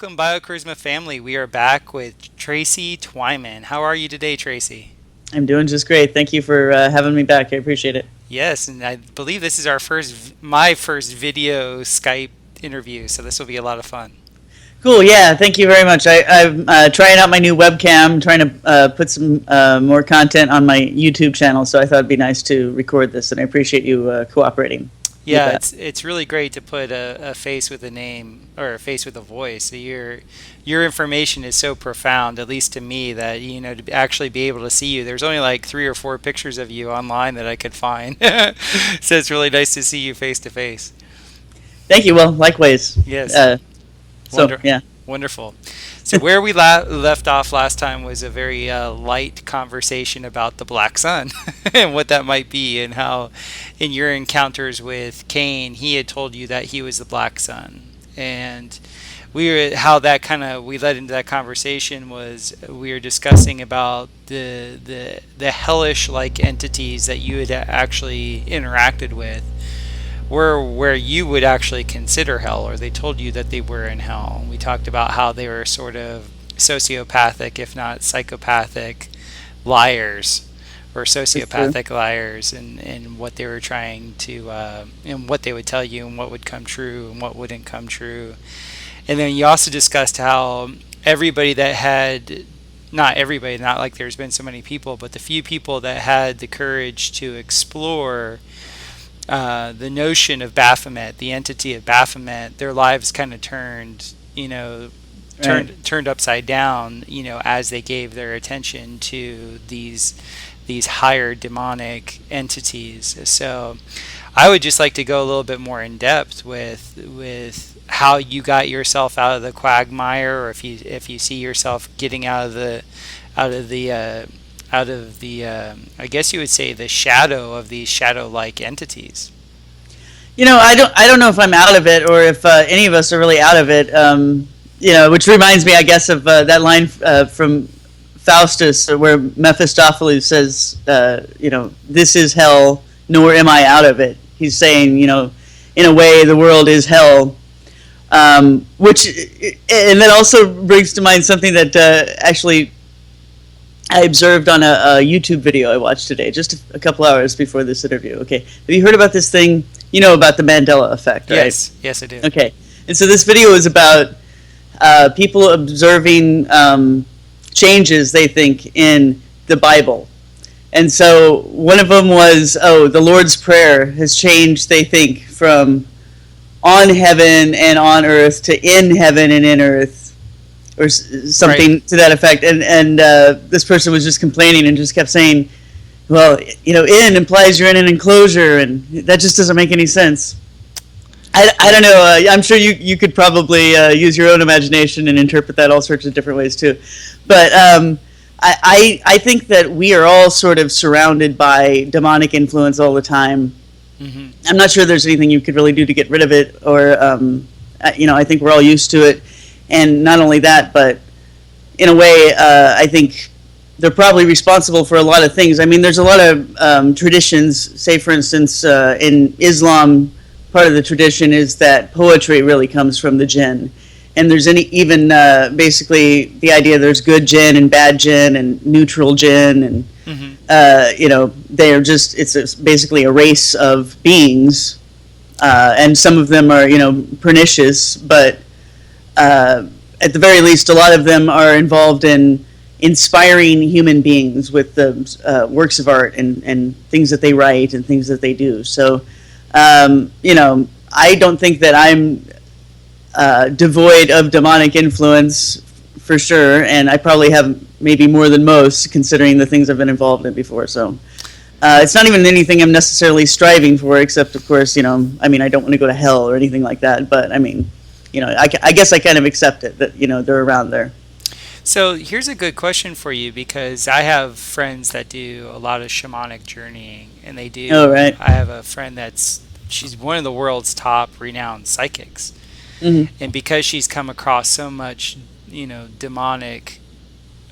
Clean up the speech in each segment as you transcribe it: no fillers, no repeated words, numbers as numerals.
welcome BioCharisma family. We are back with Tracy Twyman. How are you today, Tracy? I'm doing just great. Thank you for having me back. I appreciate it. Yes, and I believe this is my first video Skype interview, so this will be a lot of fun. Cool. Yeah. Thank you very much. I'm trying out my new webcam, trying to put some more content on my YouTube channel. So I thought it'd be nice to record this, and I appreciate you cooperating with Yeah, that. it's really great to put a face with a name or a face with a voice. So your information is so profound, at least to me, that to actually be able to see you. There's only like 3 or 4 pictures of you online that I could find, so it's really nice to see you face to face. Thank you. Well, likewise. Yes. Uh, so Wonder, yeah. Wonderful. So where we left off last time was a very light conversation about the black sun and what that might be, and how, in your encounters with Cain, he had told you that he was the black sun, and how that kind of we led into that conversation was we were discussing about the hellish like entities that you had actually interacted with were where you would actually consider hell, or they told you that they were in hell. We talked about how they were sort of sociopathic, if not psychopathic, liars, or That's true. sociopathic liars, and what they were trying to, and what they would tell you, and what would come true, and what wouldn't come true. And then you also discussed how everybody that had, not everybody, not like there's been so many people, but the few people that had the courage to explore the notion of Baphomet, the entity of Baphomet, their lives kind of turned, Right. turned upside down, as they gave their attention to these higher demonic entities. So, I would just like to go a little bit more in depth with how you got yourself out of the quagmire, or if you see yourself getting out of the I guess you would say the shadow of these shadow-like entities. I don't know if I'm out of it or if any of us are really out of it. Which reminds me, I guess, of that line from Faustus where Mephistopheles says, "This is hell, nor am I out of it." He's saying, in a way, the world is hell. And that also brings to mind something that actually I observed on a YouTube video I watched today, just a couple hours before this interview. Okay, have you heard about this thing? You know about the Mandela effect, right? Yes, yes, I do. Okay, and so this video is about people observing changes they think in the Bible. And so one of them was, the Lord's Prayer has changed, they think, from on heaven and on earth to in heaven and in earth, or Right. something to that effect. And this person was just complaining and just kept saying, well, in implies you're in an enclosure, and that just doesn't make any sense. I don't know. I'm sure you could probably use your own imagination and interpret that all sorts of different ways too. But I think that we are all sort of surrounded by demonic influence all the time. Hmm. I'm not sure there's anything you could really do to get rid of it, or I think we're all used to it. And not only that, but in a way, I think they're probably responsible for a lot of things. I mean, there's a lot of traditions. Say, for instance, in Islam, part of the tradition is that poetry really comes from the jinn. And there's even basically the idea there's good jinn and bad jinn and neutral jinn, and Hmm. they are just basically a race of beings, and some of them are pernicious, but uh, at the very least, a lot of them are involved in inspiring human beings with the works of art and things that they write and things that they do. So, I don't think that I'm devoid of demonic influence for sure, and I probably have maybe more than most, considering the things I've been involved in before. So, it's not even anything I'm necessarily striving for, except, of course, I mean, I don't want to go to hell or anything like that, but I mean, I guess I kind of accept it that, they're around there. So here's a good question for you, because I have friends that do a lot of shamanic journeying, and they Oh, do. right. I have a friend she's one of the world's top renowned psychics, Mm-hmm. and because she's come across so much, demonic,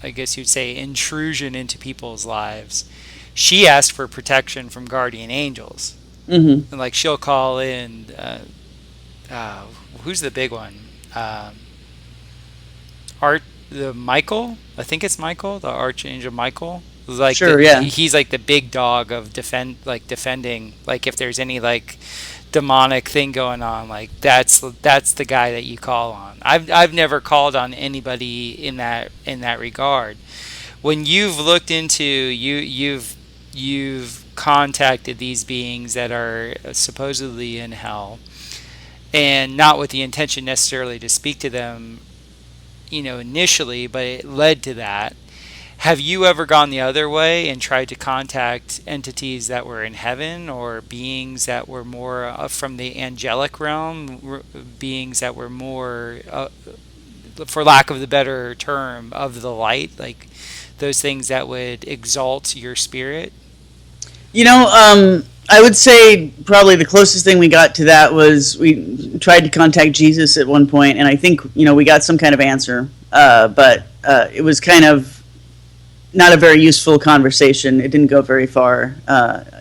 I guess you'd say, intrusion into people's lives, she asked for protection from guardian angels. Mm-hmm. And like she'll call in, uh, who's the big one? art the Michael. I think it's Michael, the Archangel Michael. Like Sure, yeah. he's like the big dog of defending. Like if there's any like demonic thing going on, like that's the guy that you call on. I've never called on anybody in that regard. When you've looked into you've contacted these beings that are supposedly in hell, and not with the intention necessarily to speak to them, initially, but it led to that. Have you ever gone the other way and tried to contact entities that were in heaven, or beings that were more from the angelic realm, beings that were more, for lack of the better term, of the light, like those things that would exalt your spirit? I would say probably the closest thing we got to that was we tried to contact Jesus at one point, and I think we got some kind of answer, but it was kind of not a very useful conversation. It didn't go very far.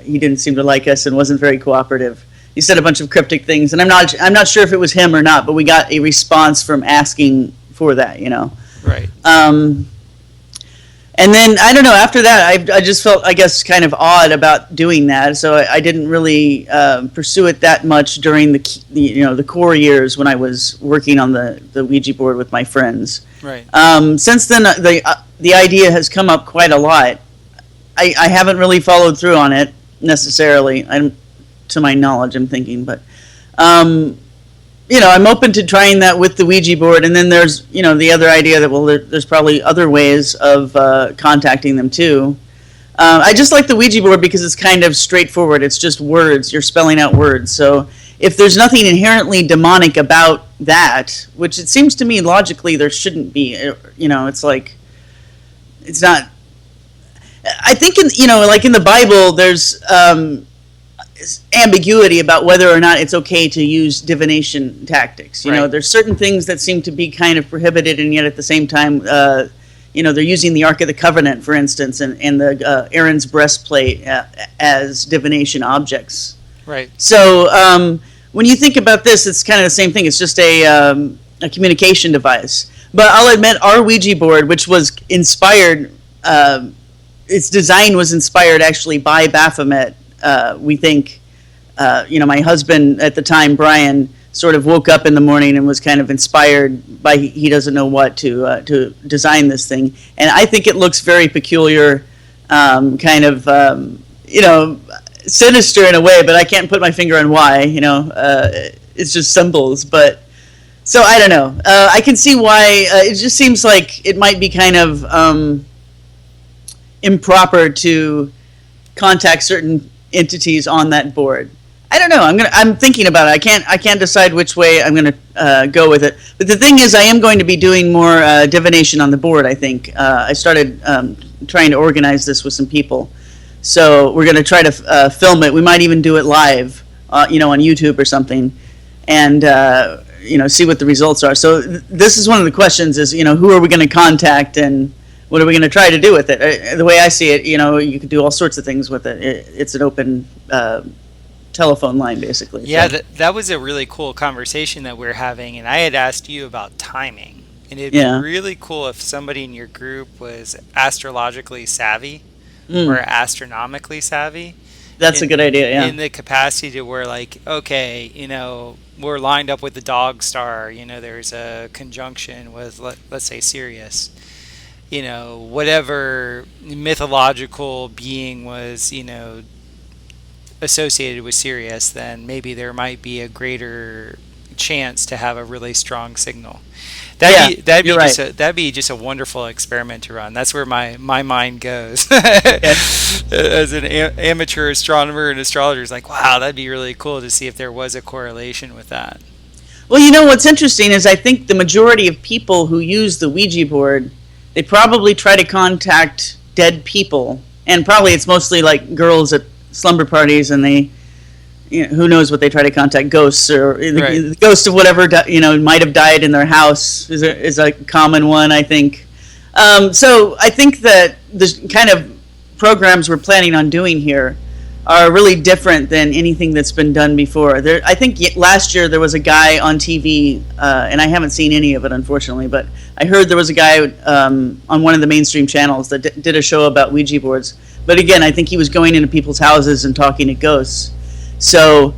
He didn't seem to like us and wasn't very cooperative. He said a bunch of cryptic things, and I'm not sure if it was him or not, but we got a response from asking for that. Right. And then I don't know. After that, I just felt, I guess, kind of odd about doing that. So I didn't really pursue it that much during the core years when I was working on the Ouija board with my friends. Right. Since then, the idea has come up quite a lot. I haven't really followed through on it necessarily. To my knowledge, I'm thinking, but I'm open to trying that with the Ouija board. And then there's the other idea that there's probably other ways of contacting them too. I just like the Ouija board because it's kind of straightforward. It's just words. You're spelling out words. So if there's nothing inherently demonic about that, which it seems to me logically there shouldn't be, it's like, it's not. I think like in the Bible, there's ambiguity about whether or not it's okay to use divination tactics. Right. There's certain things that seem to be kind of prohibited, and yet at the same time, they're using the Ark of the Covenant, for instance, and the Aaron's breastplate as divination objects. Right. So when you think about this, it's kind of the same thing. It's just a communication device. But I'll admit, our Ouija board, which was inspired, its design was inspired actually by Baphomet. We think, my husband at the time, Brian, sort of woke up in the morning and was kind of inspired by he doesn't know what to design this thing. And I think it looks very peculiar, kind of, sinister in a way, but I can't put my finger on why. It's just symbols. But so I don't know. I can see why. It just seems like it might be kind of improper to contact certain entities on that board. I don't know. I'm thinking about it. I can't decide which way I'm going to go with it. But the thing is, I am going to be doing more divination on the board. I think I started trying to organize this with some people. So we're going to try to film it. We might even do it live, on YouTube or something, and see what the results are. So this is one of the questions: is who are we going to contact and what are we going to try to do with it? The way I see it, you could do all sorts of things with it. It's an open telephone line, basically. Yeah, so. that was a really cool conversation that we're having, and I had asked you about timing. And it'd Yeah. be really cool if somebody in your group was astrologically savvy Mm, or astronomically savvy. that's a good idea, yeah. In the capacity to where, like, okay, we're lined up with the dog star, there's a conjunction with, let's say, Sirius. Whatever mythological being was, associated with Sirius, then maybe there might be a greater chance to have a really strong signal. You're right. That'd be just a wonderful experiment to run. That's where my mind goes. Okay. As an amateur astronomer and astrologer, it's like, wow, that'd be really cool to see if there was a correlation with that. Well, what's interesting is I think the majority of people who use the Ouija board, they probably try to contact dead people, and probably it's mostly like girls at slumber parties, and they, who knows what they try to contact, ghosts or Right. the ghost of whatever might have died in their house is a common one, I think. So I think that the kind of programs we're planning on doing here are really different than anything that's been done before. I think last year there was a guy on TV, and I haven't seen any of it, unfortunately, but I heard there was a guy on one of the mainstream channels that did a show about Ouija boards. But again, I think he was going into people's houses and talking to ghosts. So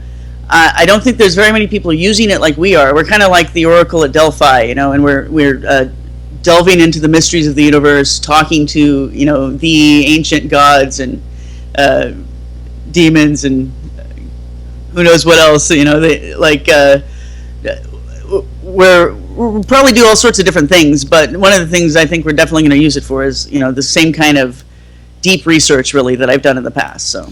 I don't think there's very many people using it like we are. We're kind of like the Oracle at Delphi, and we're delving into the mysteries of the universe, talking to the ancient gods and demons and who knows what else. They like we'll probably do all sorts of different things, but one of the things I think we're definitely going to use it for is the same kind of deep research really that I've done in the past. So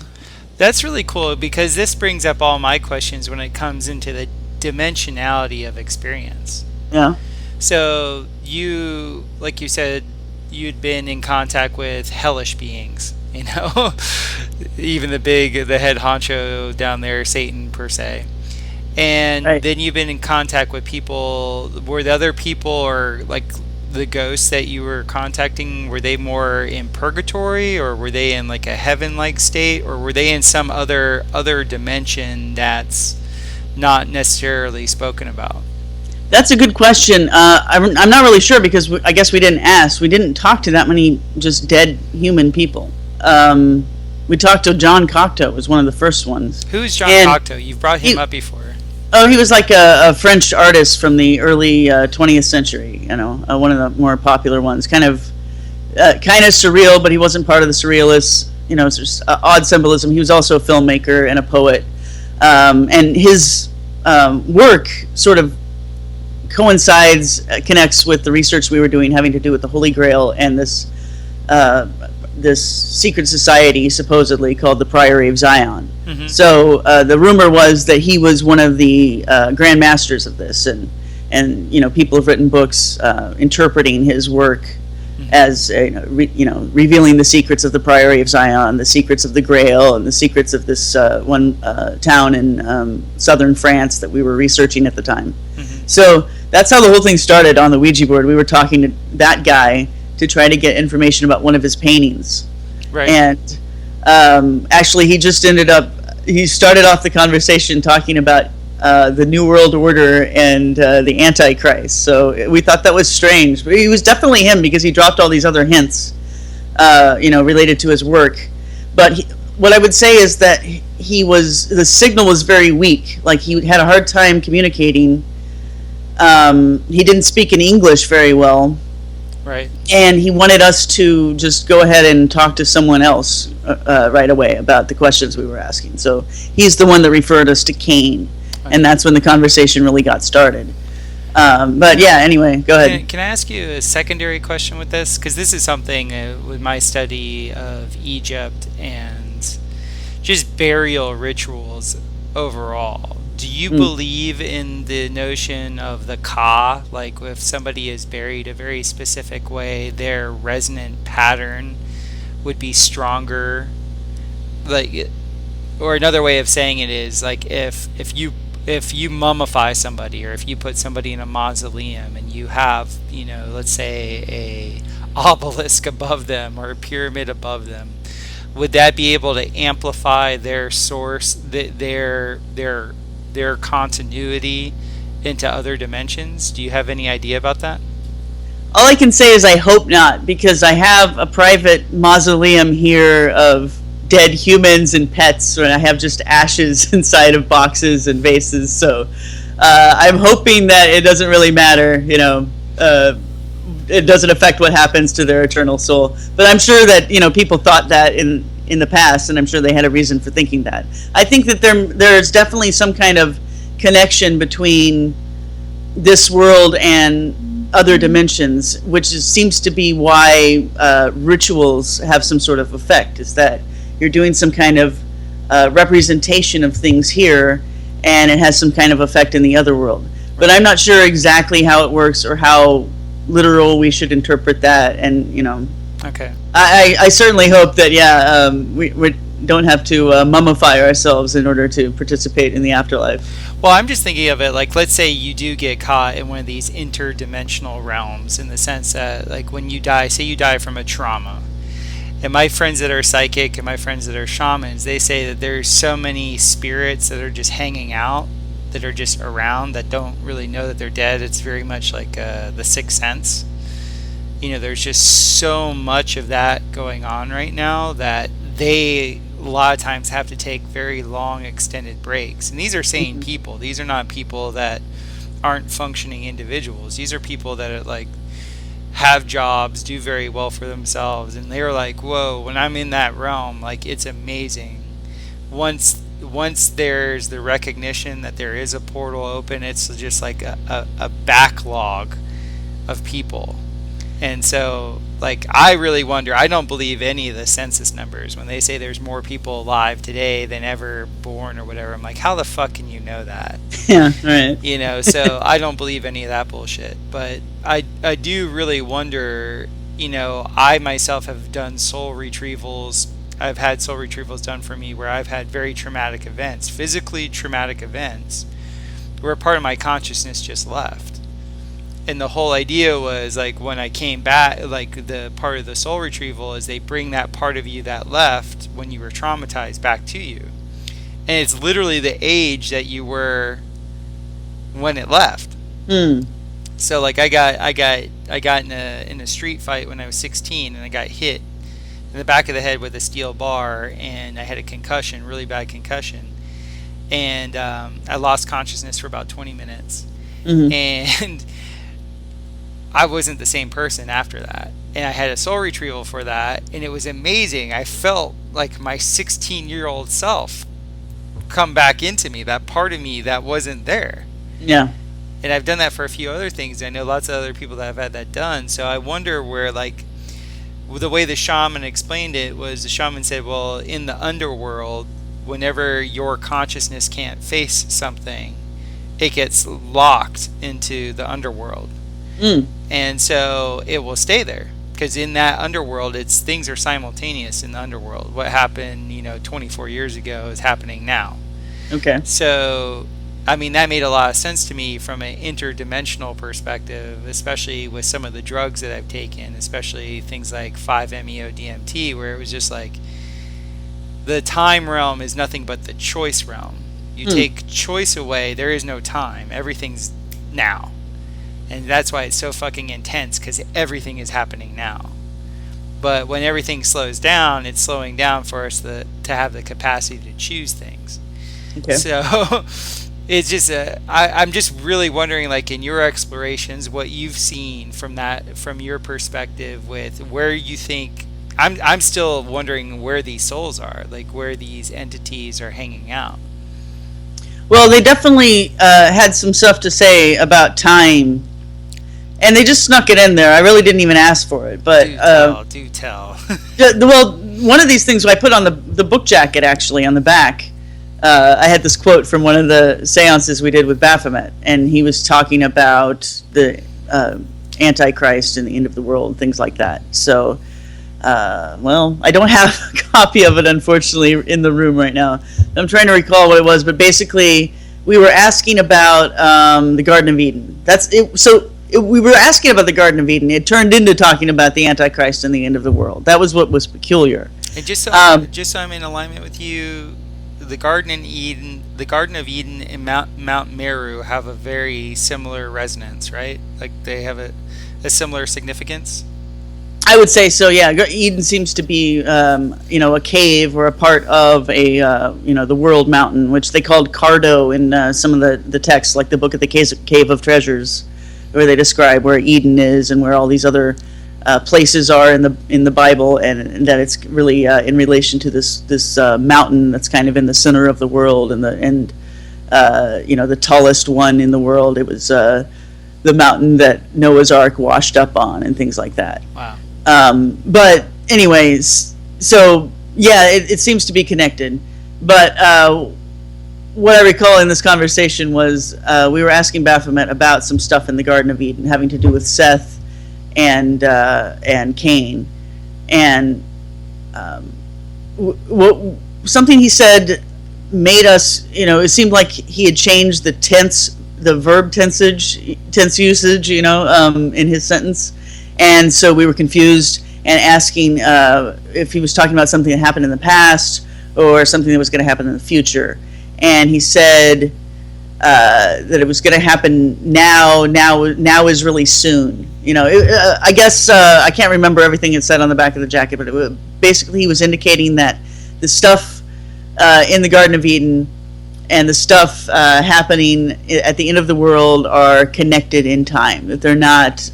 that's really cool, because this brings up all my questions when it comes into the dimensionality of experience. yeah. So you, like you said, you'd been in contact with hellish beings, even the head honcho down there, Satan per se. And Right. then you've been in contact with people. Were the other people, or like the ghosts that you were contacting, were they more in purgatory, or were they in like a heaven-like state, or were they in some other dimension that's not necessarily spoken about? That's a good question. I'm not really sure because I guess we didn't ask. We didn't talk to that many just dead human people. We talked to John Cocteau, was one of the first ones. Who's John And Cocteau? You've brought him up before. Oh, he was like a French artist from the early 20th century. One of the more popular ones. Kind of surreal, but he wasn't part of the surrealists. It's just odd symbolism. He was also a filmmaker and a poet, and his work sort of connects with the research we were doing, having to do with the Holy Grail and this secret society supposedly called the Priory of Zion. Mm-hmm. So the rumor was that he was one of the grand masters of this, and people have written books interpreting his work as revealing the secrets of the Priory of Zion, the secrets of the Grail, and the secrets of this one town in southern France that we were researching at the time. Mm-hmm. So that's how the whole thing started on the Ouija board. We were talking to that guy to try to get information about one of his paintings. Right. And actually, he started off the conversation talking about the New World Order and the Antichrist. So we thought that was strange. But it was definitely him because he dropped all these other hints, related to his work. But what I would say is that the signal was very weak. Like he had a hard time communicating. He didn't speak in English very well. Right. And he wanted us to just go ahead and talk to someone else right away about the questions we were asking. So he's the one that referred us to Cain, and that's when the conversation really got started. But yeah, anyway, go ahead. Can I ask you a secondary question with this? Because this is something with my study of Egypt and just burial rituals overall. Do you believe in the notion of the Ka? Like if somebody is buried a very specific way, their resonant pattern would be stronger? Like, or another way of saying it is like if you mummify somebody, or if you put somebody in a mausoleum and you have, let's say a obelisk above them or a pyramid above them, would that be able to amplify their source, their continuity into other dimensions? Do you have any idea about that? All I can say is I hope not, because I have a private mausoleum here of dead humans and pets, and I have just ashes inside of boxes and vases. So I'm hoping that it doesn't really matter, it doesn't affect what happens to their eternal soul. But I'm sure that people thought that in the past, and I'm sure they had a reason for thinking that. I think that there's definitely some kind of connection between this world and other dimensions, which seems to be why rituals have some sort of effect, is that you're doing some kind of representation of things here, and it has some kind of effect in the other world. But I'm not sure exactly how it works or how literal we should interpret that, and Okay. I certainly hope that we don't have to mummify ourselves in order to participate in the afterlife. Well, I'm just thinking of it like, let's say you do get caught in one of these interdimensional realms, in the sense that, like, when you die, say you die from a trauma, And my friends that are psychic and my friends that are shamans, they say that there's so many spirits that are just hanging out, that are just around, that don't really know that they're dead. It's very much like the Sixth Sense. There's just so much of that going on right now that they a lot of times have to take very long extended breaks. And these are sane Mhm. people. These are not people that aren't functioning individuals. These are people that are like have jobs, do very well for themselves, and they're like, whoa, when I'm in that realm, like, it's amazing. Once there's the recognition that there is a portal open, it's just like a backlog of people. And so, like, I really wonder. I don't believe any of the census numbers when they say there's more people alive today than ever born or whatever. I'm like, how the fuck can you know that? Yeah, right. So I don't believe any of that bullshit. But I do really wonder. I myself have done soul retrievals. I've had soul retrievals done for me where I've had very traumatic events, physically traumatic events, where a part of my consciousness just left. And the whole idea was, like, when I came back, like, the part of the soul retrieval is they bring that part of you that left when you were traumatized back to you. And it's literally the age that you were when it left. Hmm. So, like, I got in a street fight when I was 16, and I got hit in the back of the head with a steel bar, and I had a concussion, really bad concussion. And I lost consciousness for about 20 minutes. Hmm. And I wasn't the same person after that. And I had a soul retrieval for that, and it was amazing. I felt like my 16-year-old self come back into me, that part of me that wasn't there. Yeah. And I've done that for a few other things. I know lots of other people that have had that done. So I wonder where, like, the way the shaman explained it was, the shaman said, well, in the underworld, whenever your consciousness can't face something, it gets locked into the underworld. Mm. And so it will stay there, because in that underworld, things are simultaneous in the underworld. What happened 24 years ago is happening now. Okay. So I mean, that made a lot of sense to me from an interdimensional perspective, especially with some of the drugs that I've taken, especially things like 5-MeO DMT, where it was just like the time realm is nothing but the choice realm. You take choice away, there is no time. Everything's now. And that's why it's so fucking intense, because everything is happening now. But when everything slows down, it's slowing down for us to have the capacity to choose things. Okay. So it's just I'm just really wondering, like, in your explorations, what you've seen from your perspective, with where you think. I'm still wondering where these souls are, like where these entities are hanging out. Well, they definitely had some stuff to say about time, and they just snuck it in there. I really didn't even ask for it, but Do tell. well, one of these things I put on the book jacket, actually, on the back. I had this quote from one of the seances we did with Baphomet, and he was talking about the Antichrist and the end of the world, things like that. So, well, I don't have a copy of it, unfortunately, in the room right now. I'm trying to recall what it was, but basically, we were asking about the Garden of Eden. That's it. So we were asking about the Garden of Eden. It turned into talking about the Antichrist and the end of the world. That was what was peculiar. And just so I'm in alignment with you, the Garden of Eden and Mount Meru have a very similar resonance, right? Like they have a similar significance. I would say so. Yeah, Eden seems to be, a cave or a part of a, the world mountain, which they called Cardo in some of the texts, like the Book of the Cave of Treasures, where they describe where Eden is and where all these other places are in the Bible, and that it's really in relation to this mountain that's kind of in the center of the world, and the tallest one in the world. It was the mountain that Noah's Ark washed up on, and things like that. Wow. But anyways, so yeah, it seems to be connected. But what I recall in this conversation was we were asking Baphomet about some stuff in the Garden of Eden having to do with Seth and Cain, and something he said made us, it seemed like he had changed the verb tense usage, in his sentence. And so we were confused, and asking if he was talking about something that happened in the past or something that was going to happen in the future. And he said that it was going to happen now. Now is really soon. I guess I can't remember everything it said on the back of the jacket, but basically he was indicating that the stuff in the Garden of Eden and the stuff happening at the end of the world are connected in time. That they're not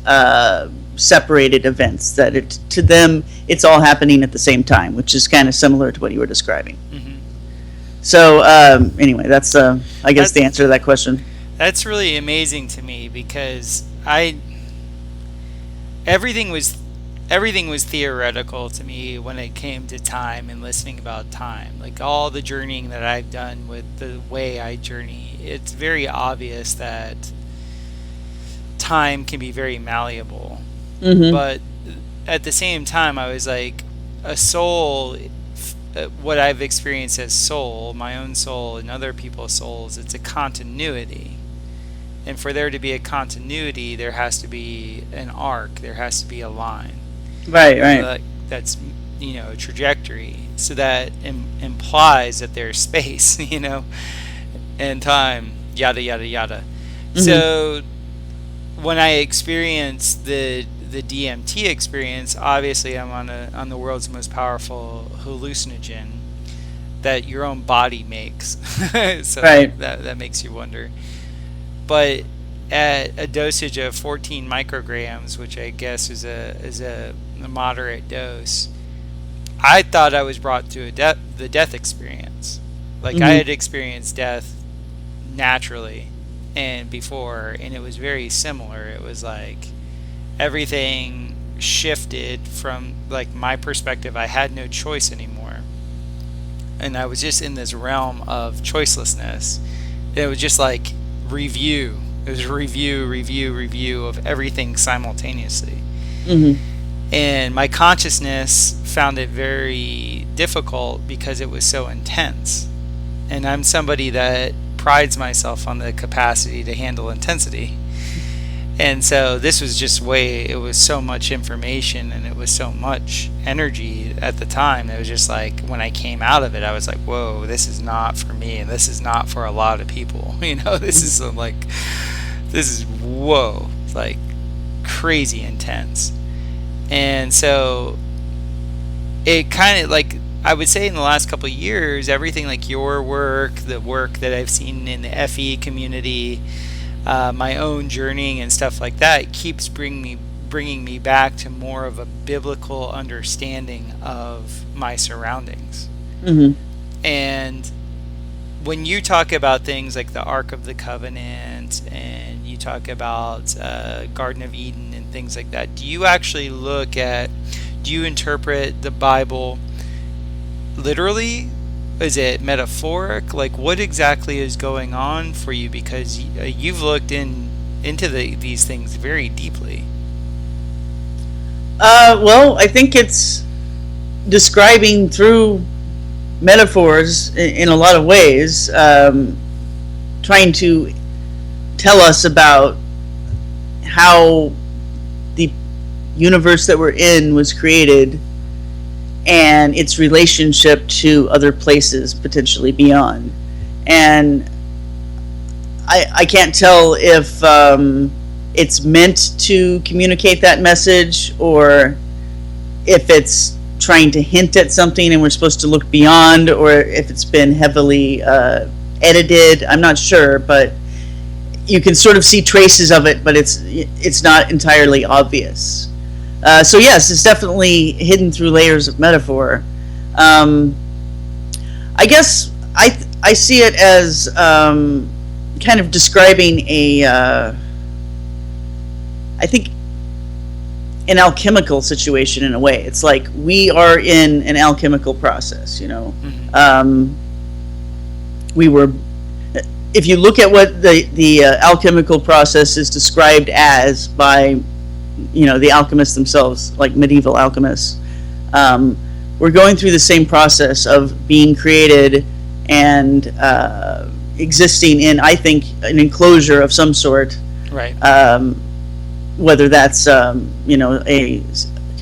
separated events. That to them it's all happening at the same time, which is kind of similar to what you were describing. Mm-hmm. So anyway, that's I guess the answer to that question. That's really amazing to me because everything was theoretical to me when it came to time and listening about time. Like all the journeying that I've done with the way I journey, it's very obvious that time can be very malleable. Mm-hmm. But at the same time, I was like, a soul, what I've experienced as soul, my own soul and other people's souls, it's a continuity. And for there to be a continuity, there has to be an arc, there has to be a line. Right. That's, a trajectory. So that implies that there's space, and time, yada, yada, yada. Mm-hmm. So when I experienced the DMT experience, obviously I'm on the world's most powerful hallucinogen that your own body makes. So right. that makes you wonder. But at a dosage of 14 micrograms, which I guess is a moderate dose, I thought I was brought to the death experience. Like I had experienced death naturally and before, and it was very similar. It was like everything shifted from like my perspective. I had no choice anymore, and I was just in this realm of choicelessness. It was just like review. It was review of everything simultaneously. And my consciousness found it very difficult because it was so intense. And I'm somebody that prides myself on the capacity to handle intensity. And so this was just it was so much information and it was so much energy at the time. It was just like, when I came out of it, I was like, whoa, this is not for me. And this is not for a lot of people. This is whoa, like crazy intense. And so it kind of like, I would say in the last couple of years, everything like your work, the work that I've seen in the FE community, my own journeying and stuff like that, keeps bringing me back to more of a biblical understanding of my surroundings. And when you talk about things like the Ark of the Covenant and you talk about Garden of Eden and things like that, do you interpret the Bible literally? Is it metaphoric? Like, what exactly is going on for you? Because you've looked into these things very deeply. Well, I think it's describing through metaphors in a lot of ways, trying to tell us about how the universe that we're in was created and its relationship to other places potentially beyond. And I can't tell if it's meant to communicate that message or if it's trying to hint at something and we're supposed to look beyond, or if it's been heavily edited. I'm not sure, but you can sort of see traces of it, but it's not entirely obvious. So yes, it's definitely hidden through layers of metaphor. I guess I see it as kind of describing I think an alchemical situation in a way. It's like we are in an alchemical process, we were, if you look at what the alchemical process is described as by the alchemists themselves, like medieval alchemists, we're going through the same process of being created and existing in, I think, an enclosure of some sort. Right. Whether that's a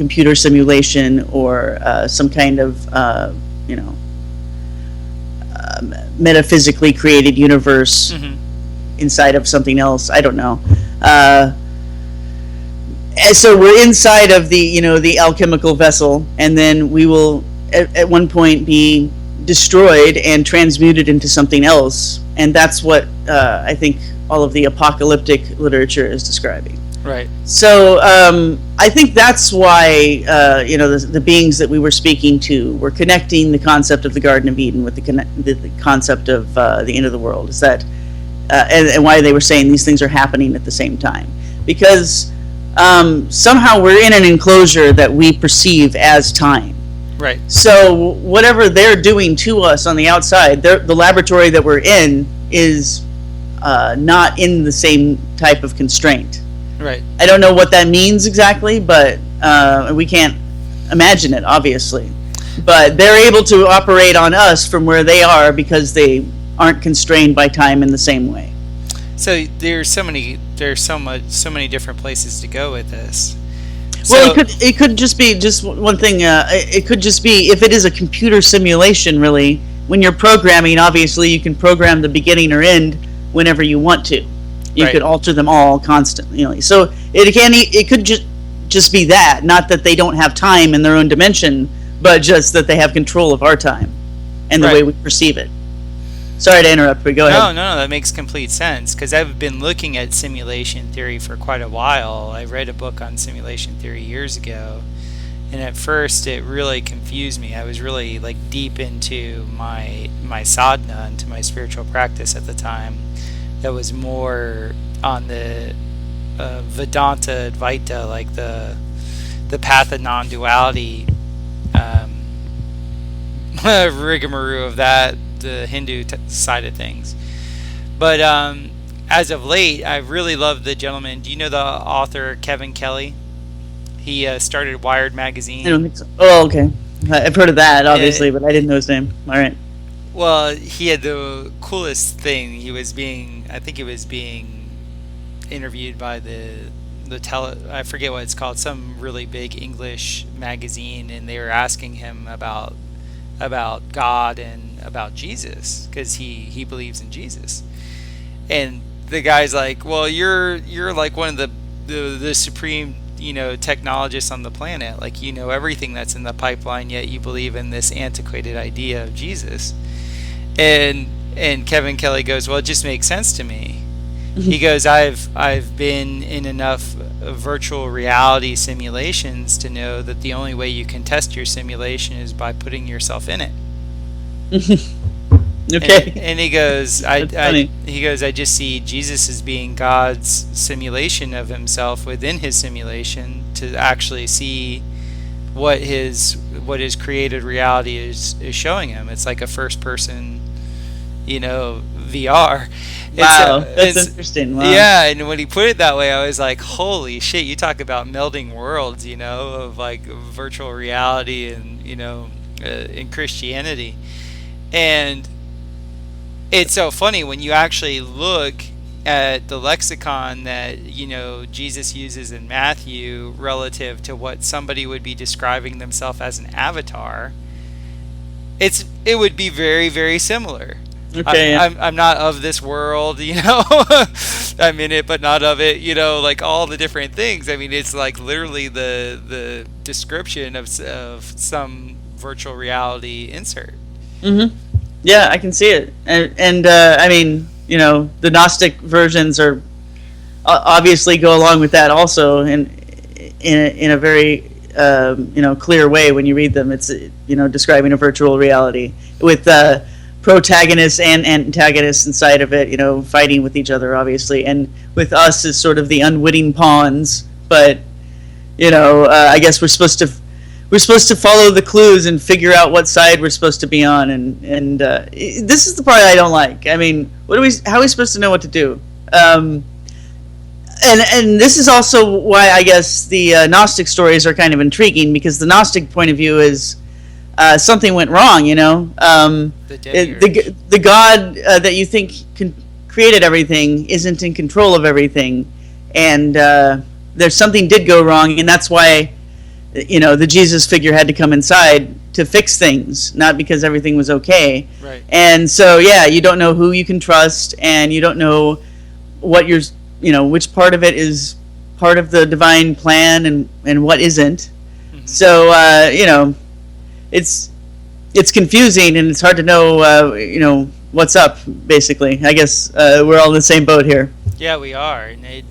computer simulation or some kind of you know metaphysically created universe inside of something else. I don't know. And so we're inside of the alchemical vessel, and then we will at one point be destroyed and transmuted into something else, and that's what I think all of the apocalyptic literature is describing. Right. So I think that's why the beings that we were speaking to were connecting the concept of the Garden of Eden with the concept of the end of the world. Is that and why they were saying these things are happening at the same time, because somehow we're in an enclosure that we perceive as time. Right. So whatever they're doing to us on the outside, the laboratory that we're in is not in the same type of constraint. Right. I don't know what that means exactly, but we can't imagine it, obviously. But they're able to operate on us from where they are because they aren't constrained by time in the same way. So there's so many different places to go with this. Well, it could just be just one thing. It could just be, if it is a computer simulation, really, when you're programming, obviously you can program the beginning or end whenever you want to. You could alter them all constantly. So it could just be that, not that they don't have time in their own dimension, but just that they have control of our time and the way we perceive it. Sorry to interrupt, but go ahead. No, that makes complete sense, because I've been looking at simulation theory for quite a while. I read a book on simulation theory years ago, and at first it really confused me. I was really deep into my sadhana, into my spiritual practice at the time. That was more on the Vedanta Advaita, like the path of non-duality rigmarole of that, the Hindu side of things. But as of late, I really love the gentleman. Do you know the author Kevin Kelly? He started Wired magazine. I don't think so. Oh, okay. I've heard of that, obviously, but I didn't know his name. All right. Well, he had the coolest thing. I think he was being interviewed by I forget what it's called, some really big English magazine, and they were asking him about God and about Jesus, because he believes in Jesus. And the guy's like, well, you're like one of the supreme technologists on the planet. Like, you know everything that's in the pipeline, yet you believe in this antiquated idea of Jesus. And Kevin Kelly goes, well, it just makes sense to me. He goes, I've been in enough virtual reality simulations to know that the only way you can test your simulation is by putting yourself in it. Okay. And he goes, I just see Jesus as being God's simulation of himself within his simulation, to actually see what his created reality is showing him. It's like a first person, VR. Wow, that's interesting. Wow. Yeah, and when he put it that way, I was like, holy shit, you talk about melding worlds, of like virtual reality and, in Christianity. And it's so funny when you actually look at the lexicon that, Jesus uses in Matthew relative to what somebody would be describing themselves as an avatar. It would be very, very similar. Okay. I'm not of this world, I'm in it but not of it, like all the different things. I mean, it's like literally the description of some virtual reality insert. Mm-hmm. Yeah, I can see it. And I mean, the Gnostic versions are obviously go along with that also in a very clear way when you read them. It's describing a virtual reality with protagonists and antagonists inside of it, fighting with each other, obviously, and with us as sort of the unwitting pawns. But I guess we're supposed to follow the clues and figure out what side we're supposed to be on. And this is the part I don't like. I mean, how are we supposed to know what to do? And this is also why I guess the Gnostic stories are kind of intriguing, because the Gnostic point of view is something went wrong, the God that you think created everything isn't in control of everything, and there's something did go wrong, and that's why the Jesus figure had to come inside to fix things, not because everything was okay. Right. And so, yeah, you don't know who you can trust, and you don't know what you're, which part of it is part of the divine plan, and what isn't. Hmm. So, it's it's confusing, and it's hard to know, what's up. Basically, I guess we're all in the same boat here. Yeah, we are, and I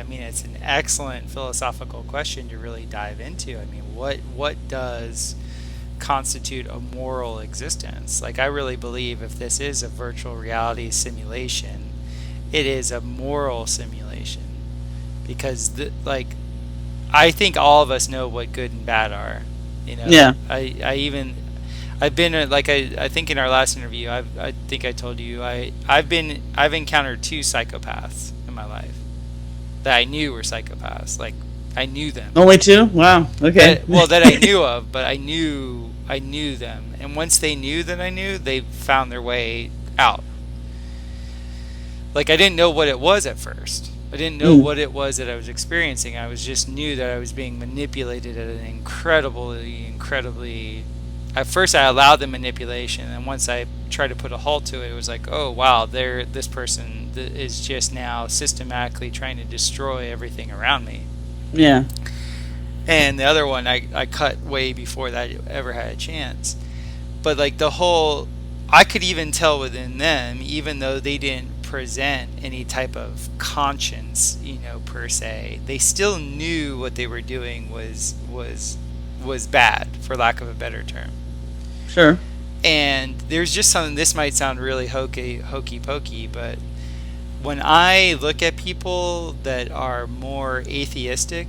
mean, it's an excellent philosophical question to really dive into. I mean, what does constitute a moral existence? Like, I really believe if this is a virtual reality simulation, it is a moral simulation because I think all of us know what good and bad are. Yeah. I've been I think in our last interview I think I told you I've encountered two psychopaths in my life that I knew were psychopaths. Like, I knew them. Only two? Wow. Okay. That I knew of, but I knew them, and once they knew that I knew, they found their way out. Like, I didn't know what it was at first. I didn't know what it was that I was experiencing. I was just knew that I was being manipulated at an incredibly. At first, I allowed the manipulation, and once I tried to put a halt to it, it was like, oh wow, this person is just now systematically trying to destroy everything around me. Yeah. And the other one, I cut way before that ever had a chance. But like I could even tell within them, even though they didn't present any type of conscience, per se, they still knew what they were doing was bad, for lack of a better term. Sure. And there's just something. This might sound really hokey pokey, but when I look at people that are more atheistic,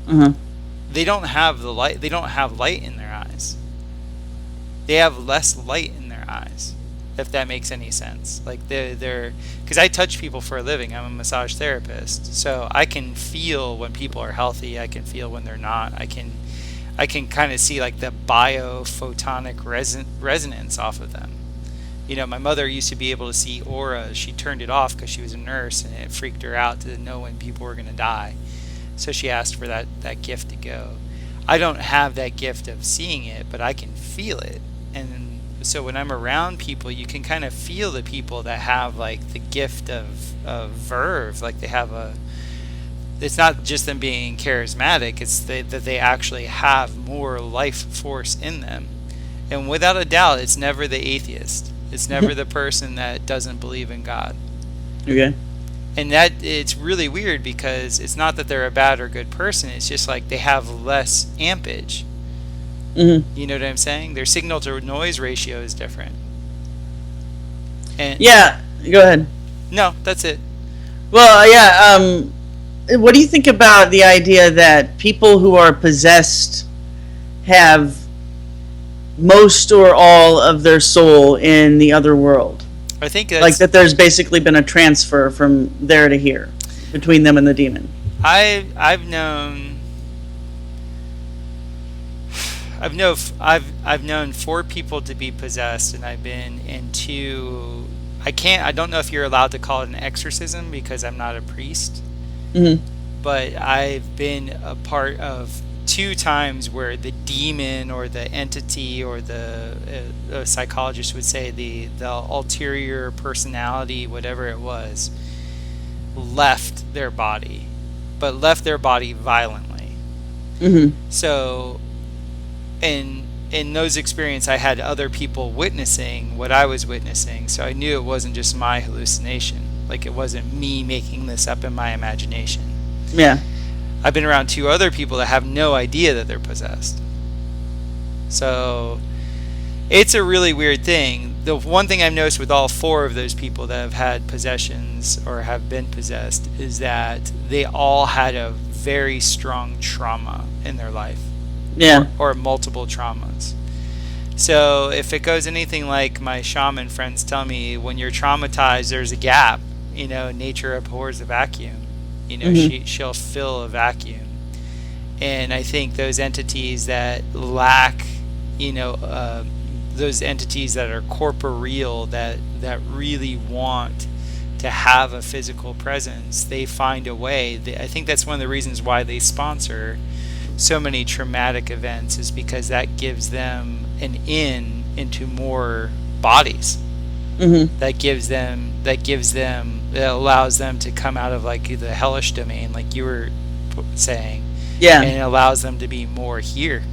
Uh-huh. they don't have the light. They don't have light in their eyes. They have less light in their eyes, if that makes any sense. Like, they're because I touch people for a living. I'm a massage therapist, so I can feel when people are healthy. I can feel when they're not. I can kind of see like the biophotonic resonance off of them. My mother used to be able to see auras. She turned it off because she was a nurse, and it freaked her out to know when people were going to die. So she asked for that gift to go. I don't have that gift of seeing it, but I can feel it. And so when I'm around people, you can kind of feel the people that have like the gift of verve. Like, they have it's not just them being charismatic, it's that they actually have more life force in them. And without a doubt, it's never the atheist. It's never the person that doesn't believe in God. Okay. And that it's really weird because it's not that they're a bad or good person. It's just like they have less ampage. Mm-hmm. You know what I'm saying? Their signal to noise ratio is different. And Yeah. Go ahead. no, that's it. Well, yeah. What do you think about the idea that people who are possessed have most or all of their soul in the other world? I think Like that there's basically been a transfer from there to here between them and the demon. I've known I've known 4 people to be possessed, and I've been in 2. I don't know if you're allowed to call it an exorcism because I'm not a priest. Mm-hmm. But I've been a part of 2 times where the demon or the entity or the psychologist would say the ulterior personality, whatever it was, left their body, but left their body violently. Mm-hmm. So in those experiences, I had other people witnessing what I was witnessing, so I knew it wasn't just my hallucination. Like, it wasn't me making this up in my imagination. Yeah. I've been around 2 other people that have no idea that they're possessed. So it's a really weird thing. The one thing I've noticed with all 4 of those people that have had possessions or have been possessed is that they all had a very strong trauma in their life. Yeah. Or multiple traumas. So if it goes anything like my shaman friends tell me, when you're traumatized, there's a gap. Nature abhors a vacuum. She'll fill a vacuum. And I think those entities that lack, those entities that are corporeal, that really want to have a physical presence, they find a way. I think that's one of the reasons why they sponsor so many traumatic events is because that gives them an into more bodies. Mm-hmm. That allows them to come out of like the hellish domain, like you were saying, Yeah, and it allows them to be more here.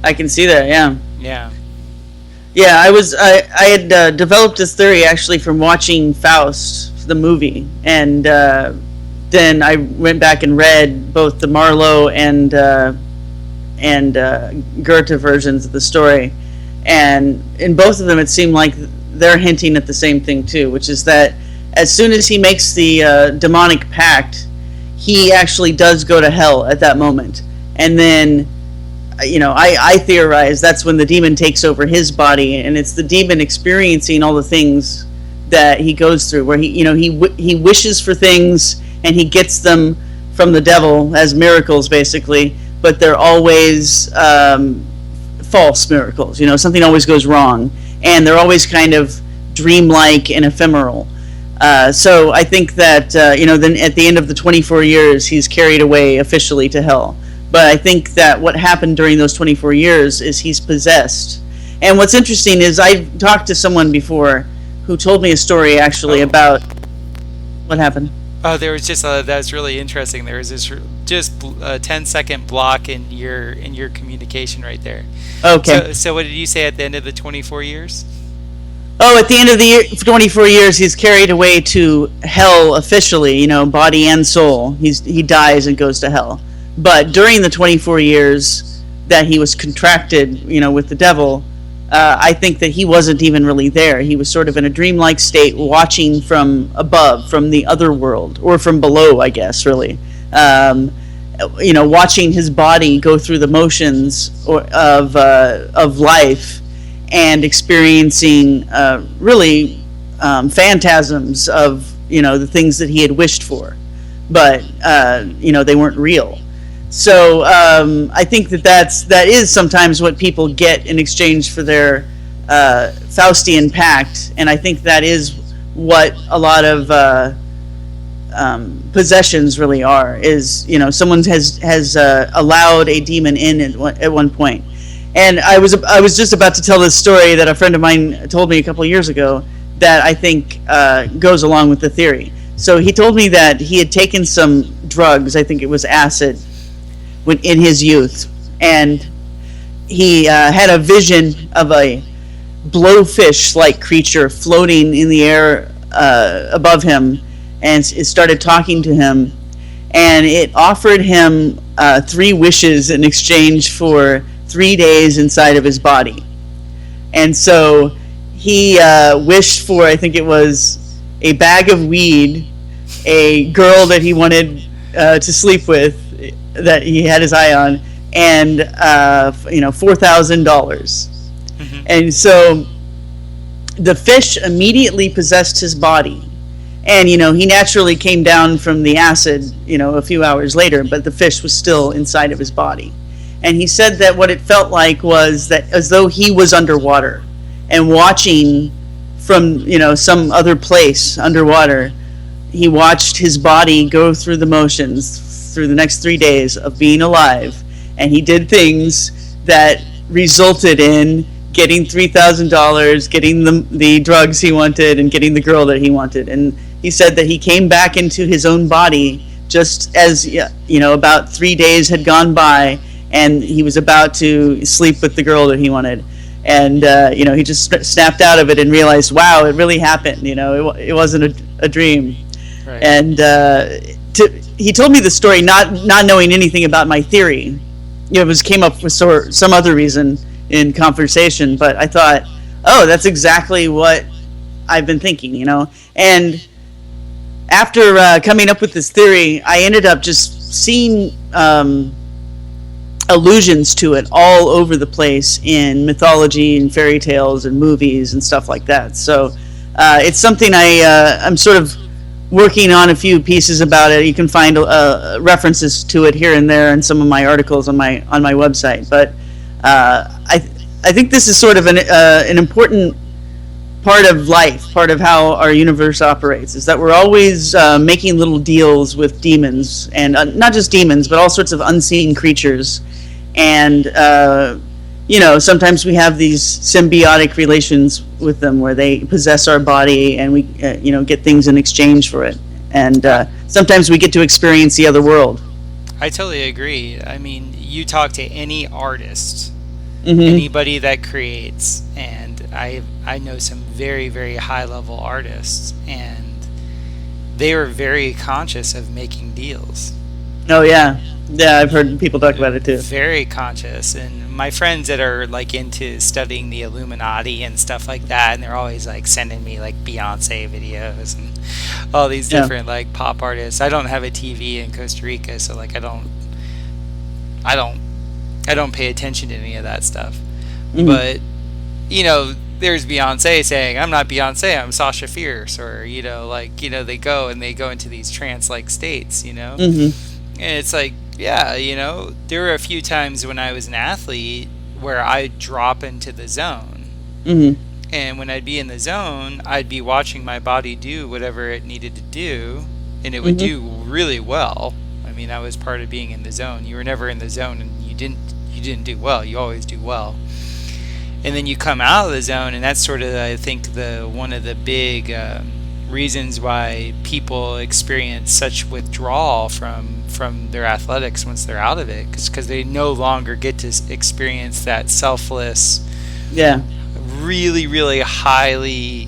I can see that. Yeah. Yeah. Yeah, I had developed this theory actually from watching Faust, the movie, and then I went back and read both the Marlowe and Goethe versions of the story, and in both of them it seemed like they're hinting at the same thing too, which is that as soon as he makes the demonic pact, he actually does go to hell at that moment, and then I theorize that's when the demon takes over his body, and it's the demon experiencing all the things that he goes through, where he wishes for things and he gets them from the devil as miracles, basically, but they're always false miracles. Something always goes wrong, and they're always kind of dreamlike and ephemeral. So I think that then at the end of the 24 years, he's carried away officially to hell. But I think that what happened during those 24 years is he's possessed. And what's interesting is I talked to someone before who told me a story actually about what happened. Oh, there was just that's really interesting. There was this just a 10-second block in your communication right there. Okay. So what did you say at the end of the 24 years? Oh, at the end of the year, 24 years, he's carried away to hell officially. Body and soul. He dies and goes to hell. But during the 24 years that he was contracted, with the devil, I think that he wasn't even really there. He was sort of in a dreamlike state, watching from above, from the other world, or from below, I guess, really. Watching his body go through the motions of life, and experiencing really phantasms of the things that he had wished for, but they weren't real. So I think that is sometimes what people get in exchange for their Faustian pact, and I think that is what a lot of possessions really are. Is someone has allowed a demon in at one point. And I was just about to tell this story that a friend of mine told me a couple of years ago that I think goes along with the theory. So he told me that he had taken some drugs, I think it was acid, in his youth, and he had a vision of a blowfish-like creature floating in the air above him, and it started talking to him, and it offered him 3 wishes in exchange for 3 days inside of his body. And so he wished for, I think it was a bag of weed, a girl that he wanted to sleep with, that he had his eye on, and $4,000. Mm-hmm. And so the fish immediately possessed his body, and he naturally came down from the acid a few hours later, but the fish was still inside of his body. And he said that what it felt like was that as though he was underwater and watching from some other place underwater. He watched his body go through the motions through the next 3 days of being alive, and he did things that resulted in getting $3,000, getting the drugs he wanted, and getting the girl that he wanted. And he said that he came back into his own body just as about 3 days had gone by, and he was about to sleep with the girl that he wanted. And he just snapped out of it and realized, wow, it really happened. It wasn't a dream. Right. And he told me the story not knowing anything about my theory. It came up for some other reason in conversation, but I thought, oh, that's exactly what I've been thinking, And after coming up with this theory, I ended up just seeing allusions to it all over the place in mythology and fairy tales and movies and stuff like that. So it's something I'm sort of working on a few pieces about it. You can find references to it here and there in some of my articles on my website. But I think this is sort of an important part of life, part of how our universe operates, is that we're always making little deals with demons, and not just demons, but all sorts of unseen creatures. And sometimes we have these symbiotic relations with them, where they possess our body, and we get things in exchange for it. And sometimes we get to experience the other world. I totally agree. I mean, you talk to any artist, Mm-hmm. anybody that creates, and I know some very, very high level artists, and they are very conscious of making deals. Oh yeah, yeah. I've heard people talk about it too. Very conscious. And my friends that are like into studying the Illuminati and stuff like that, and they're always like sending me like Beyonce videos and all these Yeah. different like pop artists. I don't have a TV in Costa Rica, so like I don't I don't pay attention to any of that stuff. Mm-hmm. But there's Beyonce saying, "I'm not Beyonce, I'm Sasha Fierce," or they go into these trance-like states, Mm-hmm. and it's like, yeah, there were a few times when I was an athlete where I'd drop into the zone. Mm-hmm. And when I'd be in the zone, I'd be watching my body do whatever it needed to do, and it would Mm-hmm. do really well. I mean, that was part of being in the zone. You were never in the zone and you didn't do well. You always do well. And then you come out of the zone, and that's sort of, I think, the one of the big reasons why people experience such withdrawal from their athletics once they're out of it, because they no longer get to experience that selfless, Yeah. really, really highly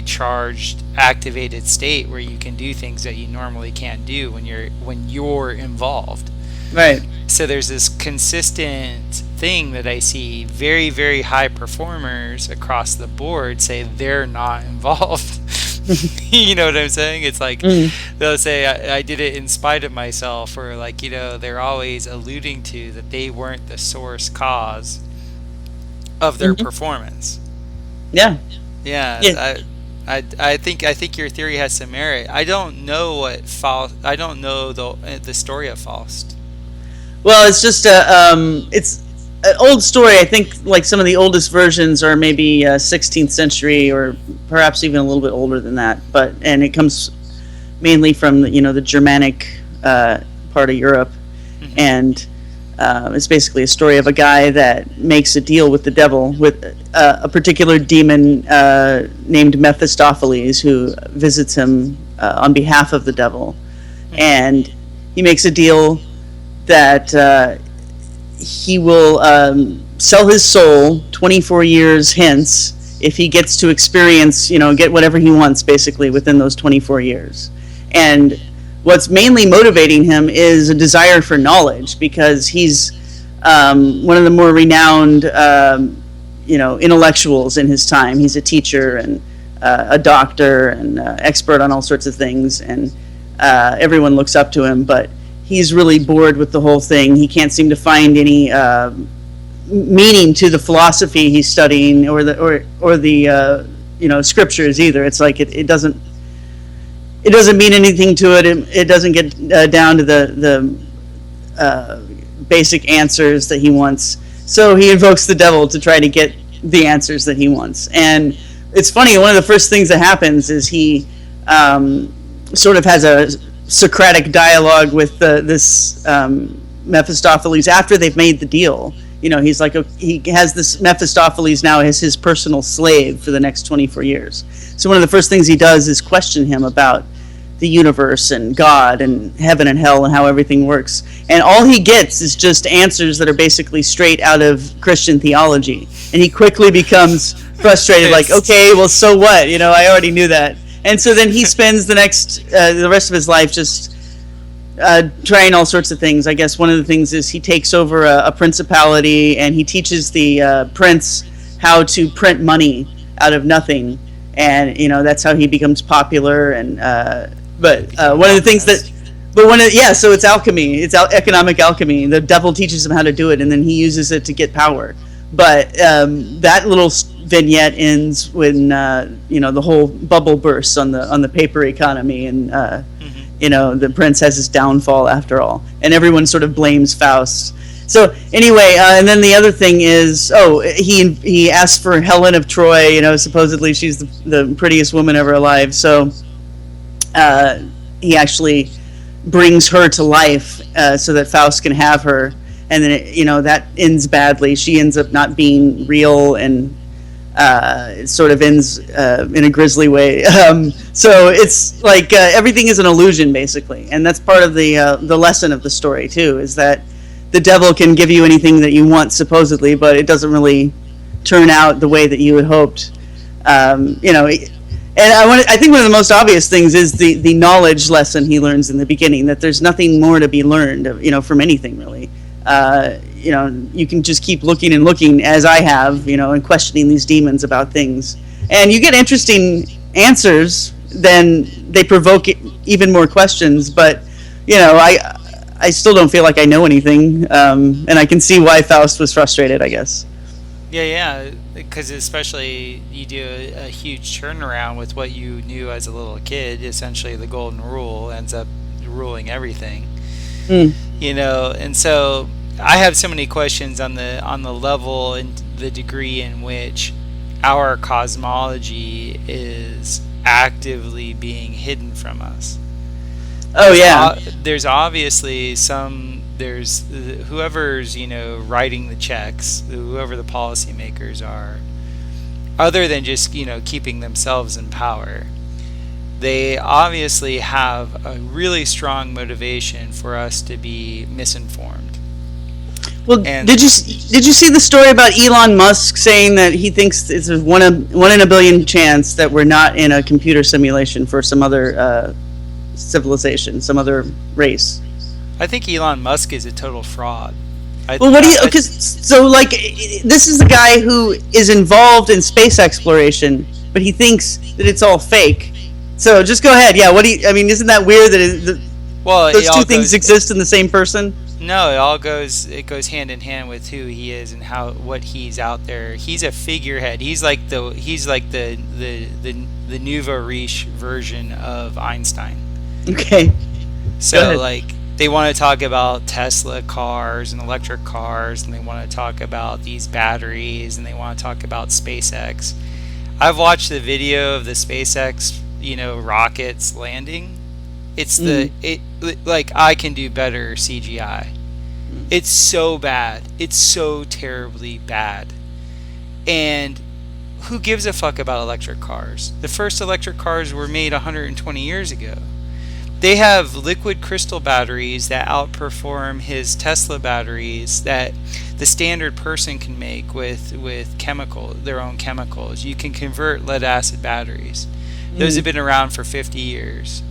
charged, activated state where you can do things that you normally can't do when you're involved. Right. So there's this consistent thing that I see very, very high performers across the board say they're not involved. You know what I'm saying? It's like Mm-hmm. they'll say, I did it in spite of myself, or like, they're always alluding to that they weren't the source cause of their Mm-hmm. performance. Yeah. Yeah, Yeah. I think your theory has some merit. I don't know I don't know the story of Faust. Well, it's just it's an old story. I think like some of the oldest versions are maybe 16th century, or perhaps even a little bit older than that. And it comes mainly from the Germanic part of Europe, Hmm. and it's basically a story of a guy that makes a deal with the devil, with a particular demon named Mephistopheles, who visits him on behalf of the devil, and he makes a deal that he will sell his soul 24 years hence if he gets to experience, get whatever he wants basically within those 24 years. And what's mainly motivating him is a desire for knowledge, because he's one of the more renowned, intellectuals in his time. He's a teacher and a doctor and expert on all sorts of things, and everyone looks up to him, but he's really bored with the whole thing. He can't seem to find any meaning to the philosophy he's studying, or the scriptures either. It's like it doesn't mean anything to it. It doesn't get down to the basic answers that he wants. So he invokes the devil to try to get the answers that he wants. And it's funny, one of the first things that happens is he sort of has a Socratic dialogue with this Mephistopheles after they've made the deal. He's like, he has this Mephistopheles now as his personal slave for the next 24 years. So one of the first things he does is question him about the universe and God and heaven and hell and how everything works. And all he gets is just answers that are basically straight out of Christian theology. And he quickly becomes frustrated, like, okay, well, so what? I already knew that. And so then he spends the rest of his life just trying all sorts of things. I guess one of the things is he takes over a principality, and he teaches the prince how to print money out of nothing. And that's how he becomes popular. And one of the things so it's alchemy. It's economic alchemy. The devil teaches him how to do it, and then he uses it to get power. But that little vignette ends when the whole bubble bursts on the paper economy, and the prince has his downfall after all, and everyone sort of blames Faust. So anyway, and then the other thing is, he asked for Helen of Troy. Supposedly she's the prettiest woman ever alive. So uh, he actually brings her to life so that Faust can have her, and then that ends badly. She ends up not being real, and it sort of ends in a grisly way. So it's like everything is an illusion, basically, and that's part of the lesson of the story too. Is that the devil can give you anything that you want, supposedly, but it doesn't really turn out the way that you had hoped. And I think one of the most obvious things is the knowledge lesson he learns in the beginning, that there's nothing more to be learned, from anything really. You can just keep looking and looking, as I have, and questioning these demons about things, and you get interesting answers. Then they provoke even more questions, but I still don't feel like I know anything, and I can see why Faust was frustrated, I guess. Yeah, because especially you do a huge turnaround with what you knew as a little kid. Essentially, the golden rule ends up ruling everything. Mm. And so I have so many questions on the level and the degree in which our cosmology is actively being hidden from us. Oh yeah. There's obviously there's whoever's writing the checks, whoever the policymakers are, other than just keeping themselves in power. They obviously have a really strong motivation for us to be misinformed. Well, And did you see the story about Elon Musk saying that he thinks it's a one in a billion chance that we're not in a computer simulation for some other civilization, some other race? I think Elon Musk is a total fraud. Well, what do you? Because so like this is the guy who is involved in space exploration, but he thinks that it's all fake. So just go ahead. Yeah. What do you? I mean, isn't that weird that well, those two things exist in the same person? No, it goes hand in hand with who he is and what he's out there. He's a figurehead. He's like the nouveau riche version of Einstein. Okay. So like they want to talk about Tesla cars and electric cars, and they want to talk about these batteries, and they want to talk about SpaceX. I've watched the video of the SpaceX, rockets landing. It's like I can do better CGI. It's so bad. It's so terribly bad. And who gives a fuck about electric cars? The first electric cars were made 120 years ago. They have liquid crystal batteries that outperform his Tesla batteries that the standard person can make with their own chemicals. You can convert lead acid batteries. Those have been around for 50 years.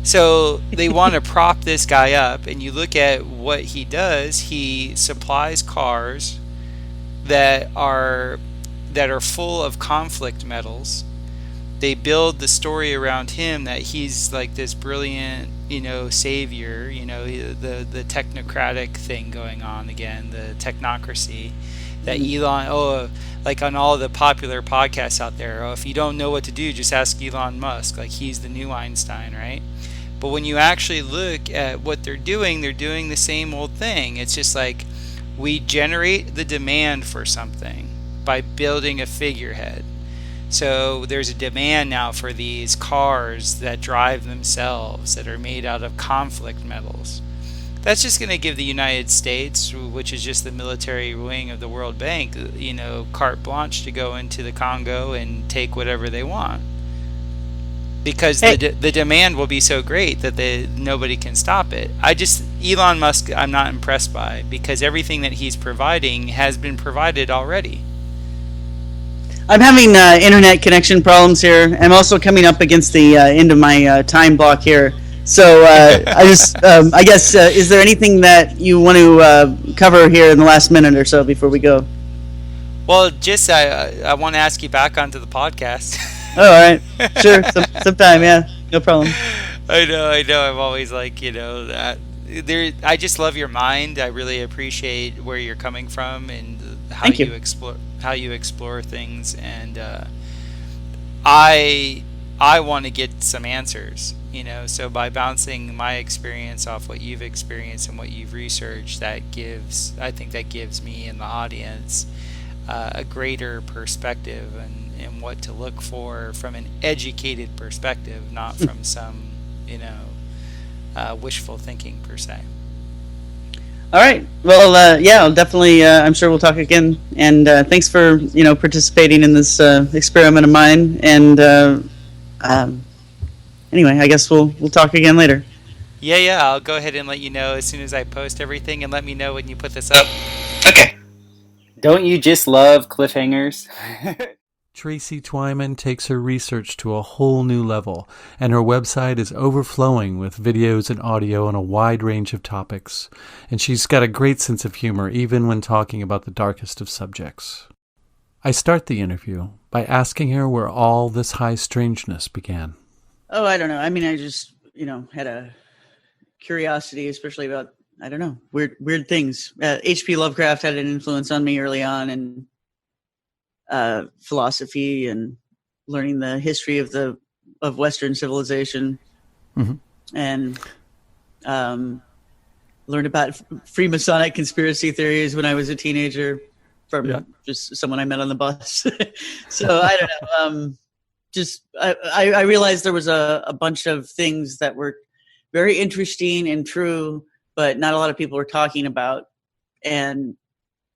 So they want to prop this guy up, and you look at what he does. He supplies cars that are full of conflict metals. They build the story around him that he's like this brilliant, savior, the technocratic thing going on again, the technocracy that Elon, like on all the popular podcasts out there, if you don't know what to do, just ask Elon Musk, like he's the new Einstein, right? But when you actually look at what they're doing the same old thing. It's just like we generate the demand for something by building a figurehead. So there's a demand now for these cars that drive themselves that are made out of conflict metals. That's just going to give the United States, which is just the military wing of the World Bank, carte blanche to go into the Congo and take whatever they want. Because the demand will be so great that nobody can stop it. Elon Musk, I'm not impressed by, because everything that he's providing has been provided already. I'm having internet connection problems here. I'm also coming up against the end of my time block here. So I guess, is there anything that you want to cover here in the last minute or so before we go? Well, just I want to ask you back onto the podcast. Oh, all right. Sure. Sometime, yeah. No problem. I know. I'm always like, that. I just love your mind. I really appreciate where you're coming from and how you explore things. And I want to get some answers So by bouncing my experience off what you've experienced and what you've researched, I think that gives me and the audience a greater perspective and what to look for from an educated perspective, not from some, you know, wishful thinking per se. All right. Well, yeah, I'll definitely. I'm sure we'll talk again. And thanks for participating in this experiment of mine. And um, anyway, I guess we'll talk again later. Yeah, yeah, I'll go ahead and let you know as soon as I post everything, and let me know when you put this up. Okay. Don't you just love cliffhangers? Tracy Twyman takes her research to a whole new level, and her website is overflowing with videos and audio on a wide range of topics. And she's got a great sense of humor, even when talking about the darkest of subjects. I start the interview by asking her where all this high strangeness began. Oh, I don't know. I mean, I just had a curiosity, especially about I don't know weird things. H.P. Lovecraft had an influence on me early on, and philosophy and learning the history of Western civilization, Mm-hmm. and learned about Freemasonic conspiracy theories when I was a teenager from just someone I met on the bus. So I don't know. Just I realized there was a bunch of things that were very interesting and true, but not a lot of people were talking about, and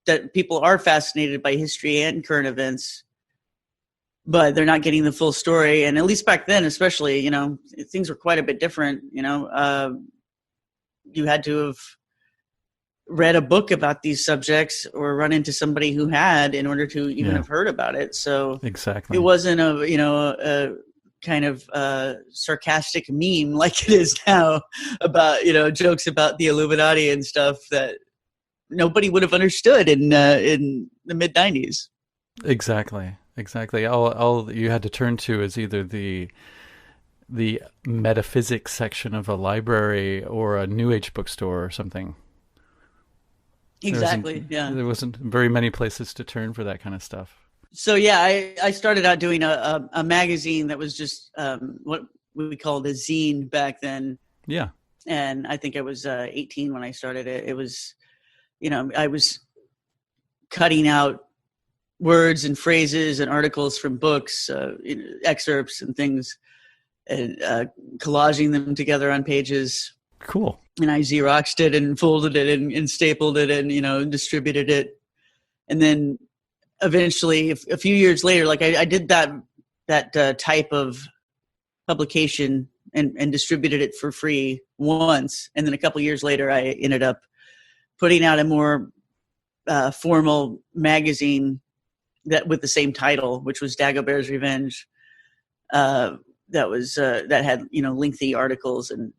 that people are fascinated by history and current events, but they're not getting the full story. And at least back then, especially, things were quite a bit different. You had to have read a book about these subjects or run into somebody who had in order to even have heard about it. So exactly, it wasn't a kind of sarcastic meme like it is now about, jokes about the Illuminati and stuff that nobody would have understood in the mid 90s. Exactly. All you had to turn to is either the metaphysics section of a library or a New Age bookstore or something. Exactly. There wasn't very many places to turn for that kind of stuff. So yeah, I started out doing a magazine that was just what we called a zine back then. Yeah. And I think I was 18 when I started it. It was, I was cutting out words and phrases and articles from books, excerpts and things, and collaging them together on pages. Cool. And I Xeroxed it and folded it and stapled it and, distributed it. And then eventually, a few years later, like I did that type of publication and distributed it for free once. And then a couple years later, I ended up putting out a more formal magazine that with the same title, which was Dagobert's Revenge. That had lengthy articles and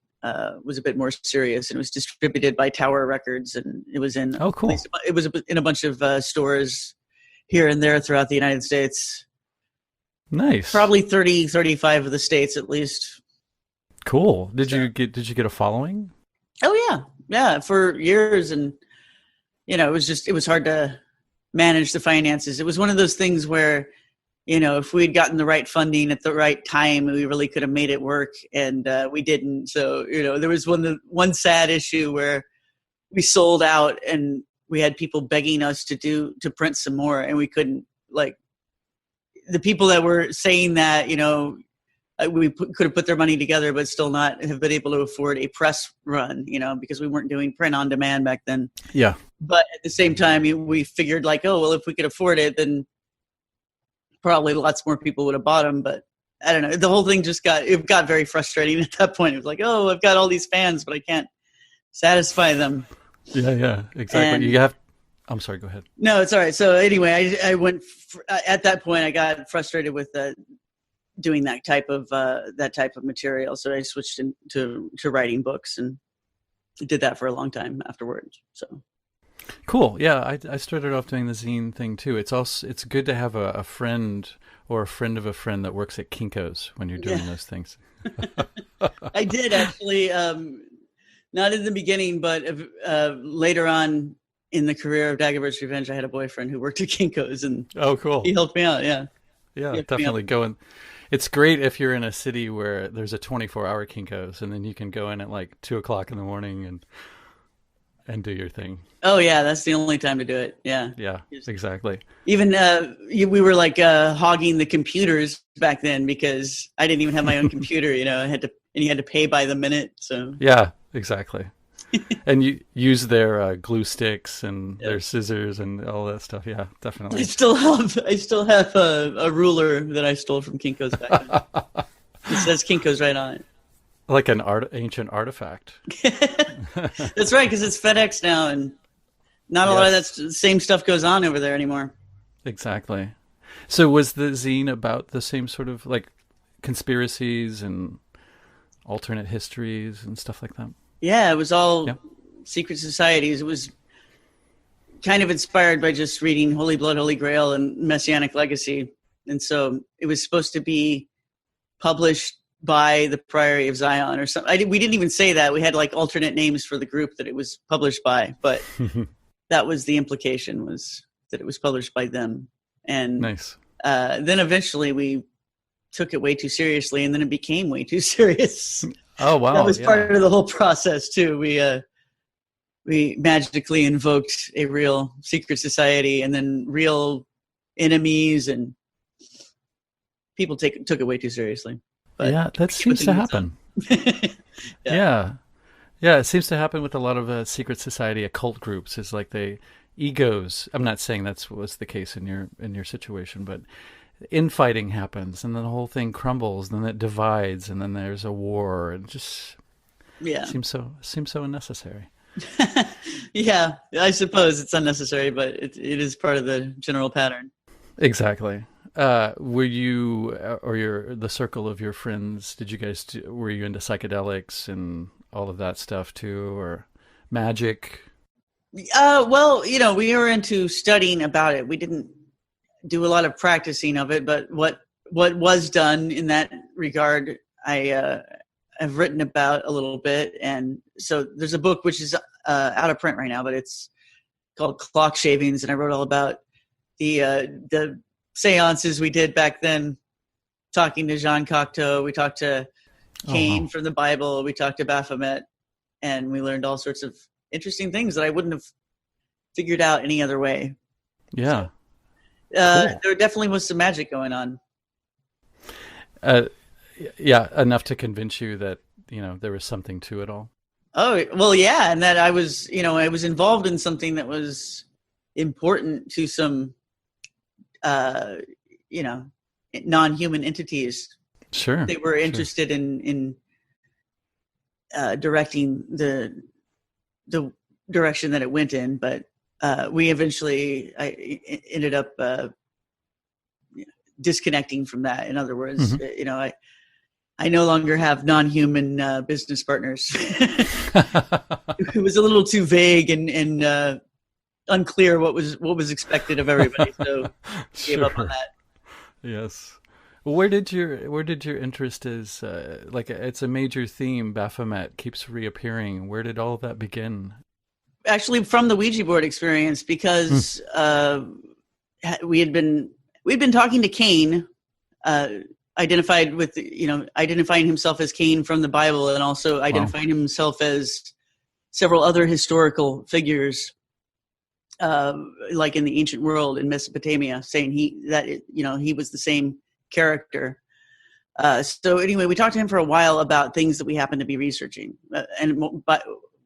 was a bit more serious, and it was distributed by Tower Records, and it was in cool. It was in a bunch of stores here and there throughout the United States. Nice. Probably 35 of the states at least. Cool. Did you get a following? Oh yeah, for years, and it was hard to manage the finances. It was one of those things where, if we'd gotten the right funding at the right time, we really could have made it work, and we didn't. So, there was one sad issue where we sold out and we had people begging us to print some more, and we couldn't. Like, the people that were saying that, we could have put their money together, but still not have been able to afford a press run, because we weren't doing print on demand back then. Yeah. But at the same time, we figured like, oh, well, if we could afford it, then probably lots more people would have bought them. But I don't know. The whole thing got very frustrating at that point. It was like, oh, I've got all these fans, but I can't satisfy them. Yeah, exactly. And I'm sorry, go ahead. No, it's all right. So anyway, I went at that point. I got frustrated with doing that type of material. So I switched to writing books and did that for a long time afterwards. So cool. Yeah, I started off doing the zine thing too. It's good to have a friend or a friend of a friend that works at Kinko's when you're doing those things. I did actually, not in the beginning, but later on in the career of Dagobert's Revenge, I had a boyfriend who worked at Kinko's, and oh, cool. He helped me out. Yeah, definitely going. It's great if you're in a city where there's a 24-hour Kinko's, and then you can go in at like 2 o'clock in the morning and do your thing. Oh yeah, that's the only time to do it. Yeah. Yeah, exactly. Even we were like hogging the computers back then because I didn't even have my own computer. I had to, and you had to pay by the minute. So Yeah, exactly. And you use their glue sticks and their scissors and all that stuff. Yeah, definitely. I still have a ruler that I stole from Kinko's back then. It says Kinko's right on it. Like an ancient artifact. That's right, because it's FedEx now, and not a lot of that same stuff goes on over there anymore. Exactly. So was the zine about the same sort of like conspiracies and alternate histories and stuff like that? Yeah, it was all secret societies. It was kind of inspired by just reading Holy Blood, Holy Grail and Messianic Legacy. And so it was supposed to be published by the Priory of Zion or something. We didn't even say that. We had like alternate names for the group that it was published by, but that was the implication, was that it was published by them. And nice. Then eventually we took it way too seriously, and then it became way too serious. Oh, wow. That was part of the whole process too. We magically invoked a real secret society and then real enemies, and people took it way too seriously. But yeah, that seems to happen. Yeah. It seems to happen with a lot of secret society occult groups. Is like egos. I'm not saying that was the case in your situation, but infighting happens, and then the whole thing crumbles, and then it divides, and then there's a war, and just seems so unnecessary. Yeah, I suppose it's unnecessary, but it is part of the general pattern. Exactly. Were you or the circle of your friends? Were you into psychedelics and all of that stuff too, or magic? Well, we were into studying about it. We didn't do a lot of practicing of it, but what was done in that regard, I have written about a little bit. And so there's a book which is out of print right now, but it's called Clock Shavings, and I wrote all about the seances we did back then, talking to Jean Cocteau. We talked to Cain from the Bible. We talked to Baphomet, and we learned all sorts of interesting things that I wouldn't have figured out any other way. Yeah. So, there definitely was some magic going on. Yeah, enough to convince you that there was something to it all. Oh well, yeah, and that I was involved in something that was important to some non-human entities. Sure. They were interested in directing the direction that it went in, but we eventually ended up disconnecting from that. In other words, I no longer have non-human business partners. It was a little too vague and unclear what was expected of everybody, so gave up on that. Yes. Where did your interest is like it's a major theme? Baphomet keeps reappearing. Where did all of that begin? Actually, from the Ouija board experience, because we'd been talking to Cain, identifying himself as Cain from the Bible, and also identifying himself as several other historical figures, like in the ancient world in Mesopotamia, saying he was the same character. So anyway, we talked to him for a while about things that we happened to be researching, but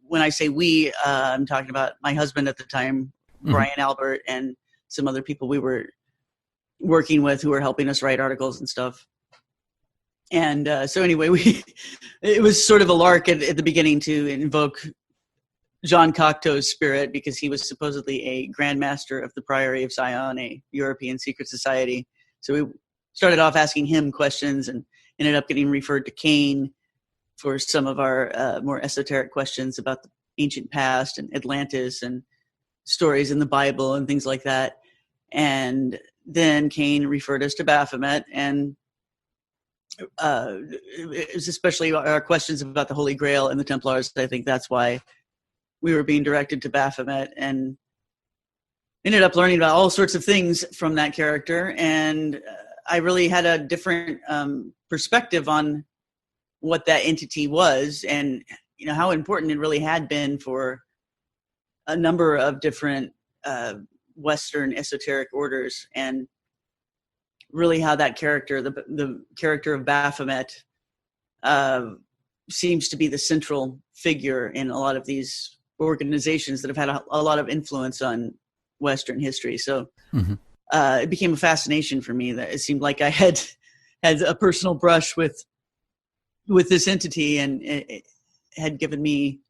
when I say we, I'm talking about my husband at the time, Brian Albert, and some other people we were working with who were helping us write articles and stuff. And so anyway, it was sort of a lark at the beginning to invoke Jean Cocteau's spirit, because he was supposedly a Grand Master of the Priory of Zion, a European secret society. So we started off asking him questions and ended up getting referred to Cain for some of our more esoteric questions about the ancient past and Atlantis and stories in the Bible and things like that. And then Cain referred us to Baphomet, and it was especially our questions about the Holy Grail and the Templars. I think that's why we were being directed to Baphomet, and ended up learning about all sorts of things from that character. And I really had a different perspective on what that entity was, and how important it really had been for a number of different Western esoteric orders, and really how that character, the character of Baphomet, seems to be the central figure in a lot of these organizations that have had a lot of influence on Western history. So it became a fascination for me that it seemed like I had a personal brush with this entity, and it had given me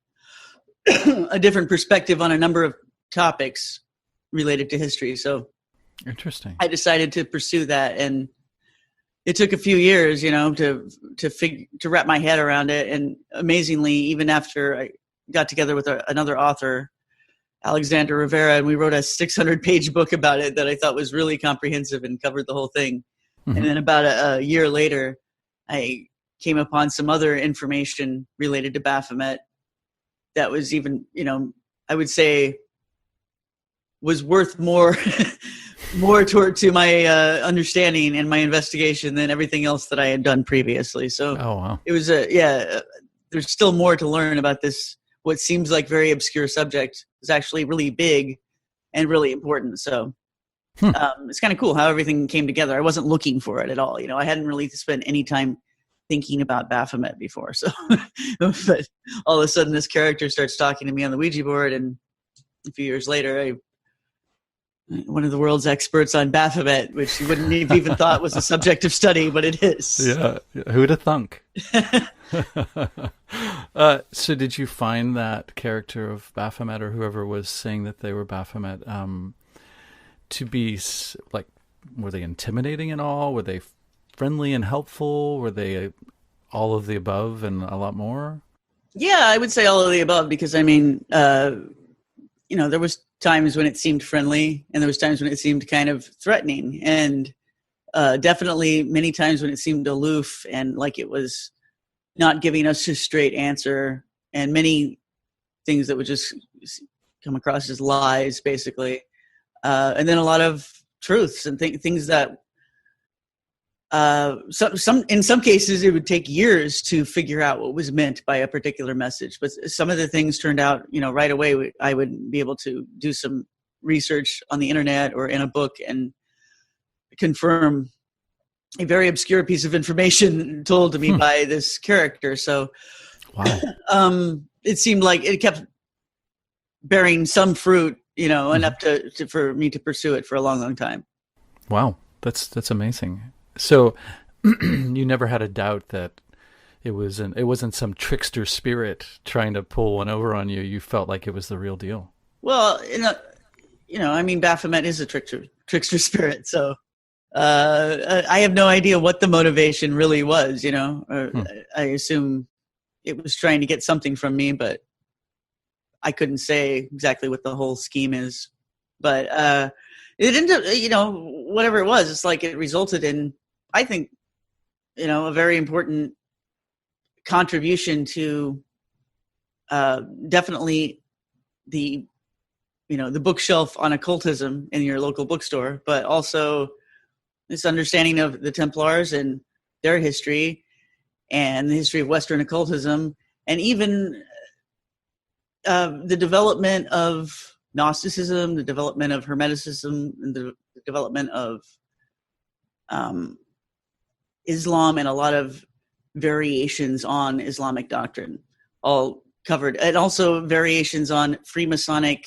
a different perspective on a number of topics related to history. So interesting. I decided to pursue that, and it took a few years, to wrap my head around it. And amazingly, even after I got together with another author, Alexander Rivera, and we wrote a 600-page book about it that I thought was really comprehensive and covered the whole thing. And then about a year later, I came upon some other information related to Baphomet that was even, I would say, was worth more to my understanding and my investigation than everything else that I had done previously. So wow. It was there's still more to learn about this. What seems like very obscure subject is actually really big and really important. So it's kind of cool how everything came together. I wasn't looking for it at all. I hadn't really spent any time thinking about Baphomet before. So, but all of a sudden this character starts talking to me on the Ouija board, and a few years later, one of the world's experts on Baphomet, which you wouldn't have even thought was a subject of study, but it is. Yeah, who'd have thunk? So did you find that character of Baphomet, or whoever was saying that they were Baphomet, to be like, were they intimidating at all? Were they friendly and helpful? Were they all of the above and a lot more? Yeah, I would say all of the above, because there was times when it seemed friendly, and there was times when it seemed kind of threatening, and definitely many times when it seemed aloof and like it was not giving us a straight answer, and many things that would just come across as lies, basically. And then a lot of truths and things that in some cases it would take years to figure out what was meant by a particular message, but some of the things turned out, right away. I would be able to do some research on the internet or in a book and confirm a very obscure piece of information told to me by this character. So wow. It seemed like it kept bearing some fruit, enough for me to pursue it for a long, long time. Wow. That's amazing. So you never had a doubt that it wasn't some trickster spirit trying to pull one over on you. You felt like it was the real deal. Well, Baphomet is a trickster spirit. So I have no idea what the motivation really was. I assume it was trying to get something from me, but I couldn't say exactly what the whole scheme is. But it ended up, whatever it was, it's like it resulted in, I think, a very important contribution to definitely the bookshelf on occultism in your local bookstore, but also this understanding of the Templars and their history and the history of Western occultism, and even the development of Gnosticism, the development of Hermeticism, and the development of Islam, and a lot of variations on Islamic doctrine, all covered, and also variations on Freemasonic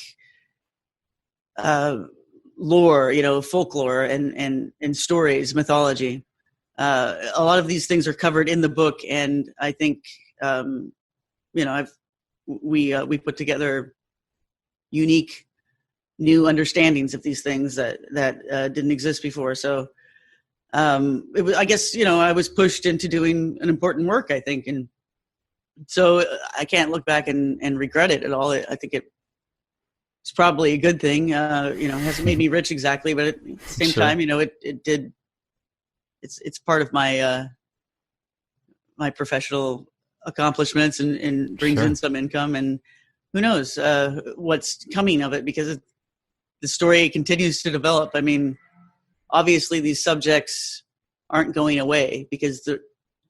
lore, folklore and stories, mythology. A lot of these things are covered in the book, and I think we put together unique new understandings of these things that didn't exist before. So it was, I guess, I was pushed into doing an important work, I think, and so I can't look back and regret it at all. I think it's probably a good thing. It hasn't made me rich exactly, but at the same time, it did. It's part of my my professional accomplishments and brings in some income, and who knows what's coming of it, because the story continues to develop. I mean, obviously these subjects aren't going away because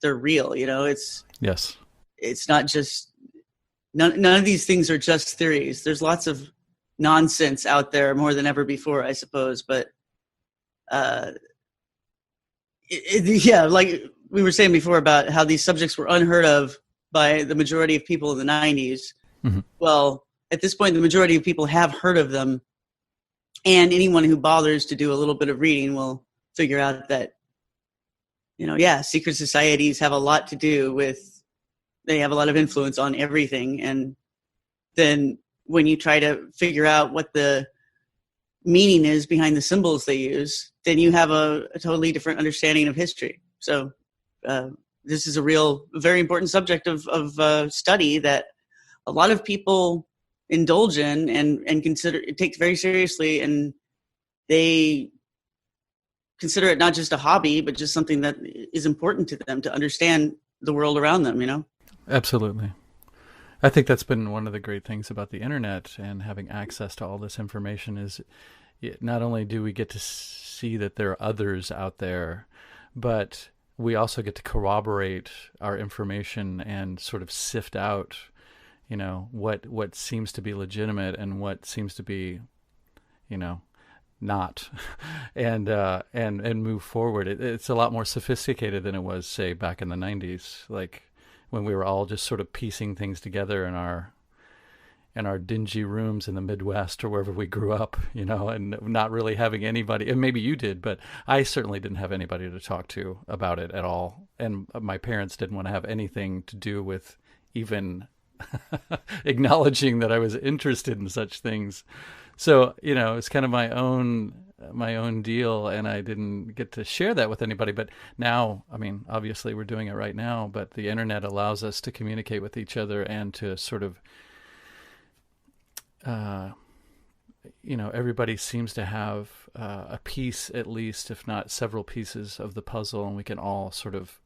they're real. You know, Yes. It's not just none of these things are just theories. There's lots of nonsense out there more than ever before, I suppose. But yeah, like we were saying before about how these subjects were unheard of by the majority of people in the 90s. Mm-hmm. Well, at this point, the majority of people have heard of them. And anyone who bothers to do a little bit of reading will figure out that, you know, yeah, secret societies have a lot to do with, they have a lot of influence on everything. And then when you try to figure out what the meaning is behind the symbols they use, then you have a totally different understanding of history. So this is a very important subject of study that a lot of people indulge in and consider it, take very seriously, and they consider it not just a hobby, but just something that is important to them to understand the world around them, you know? Absolutely. I think that's been one of the great things about the internet and having access to all this information is not only do we get to see that there are others out there, but we also get to corroborate our information and sort of sift out, you know, what seems to be legitimate and what seems to be, you know, not, and move forward. It's a lot more sophisticated than it was, say, back in the 90s, like when we were all just sort of piecing things together in our dingy rooms in the Midwest or wherever we grew up, you know, and not really having anybody, and maybe you did, but I certainly didn't have anybody to talk to about it at all. And my parents didn't want to have anything to do with even acknowledging that I was interested in such things. So, you know, it's kind of my own deal, and I didn't get to share that with anybody. But now, I mean, obviously we're doing it right now, but the internet allows us to communicate with each other and to sort of, you know, everybody seems to have a piece, at least, if not several pieces of the puzzle, and we can all sort of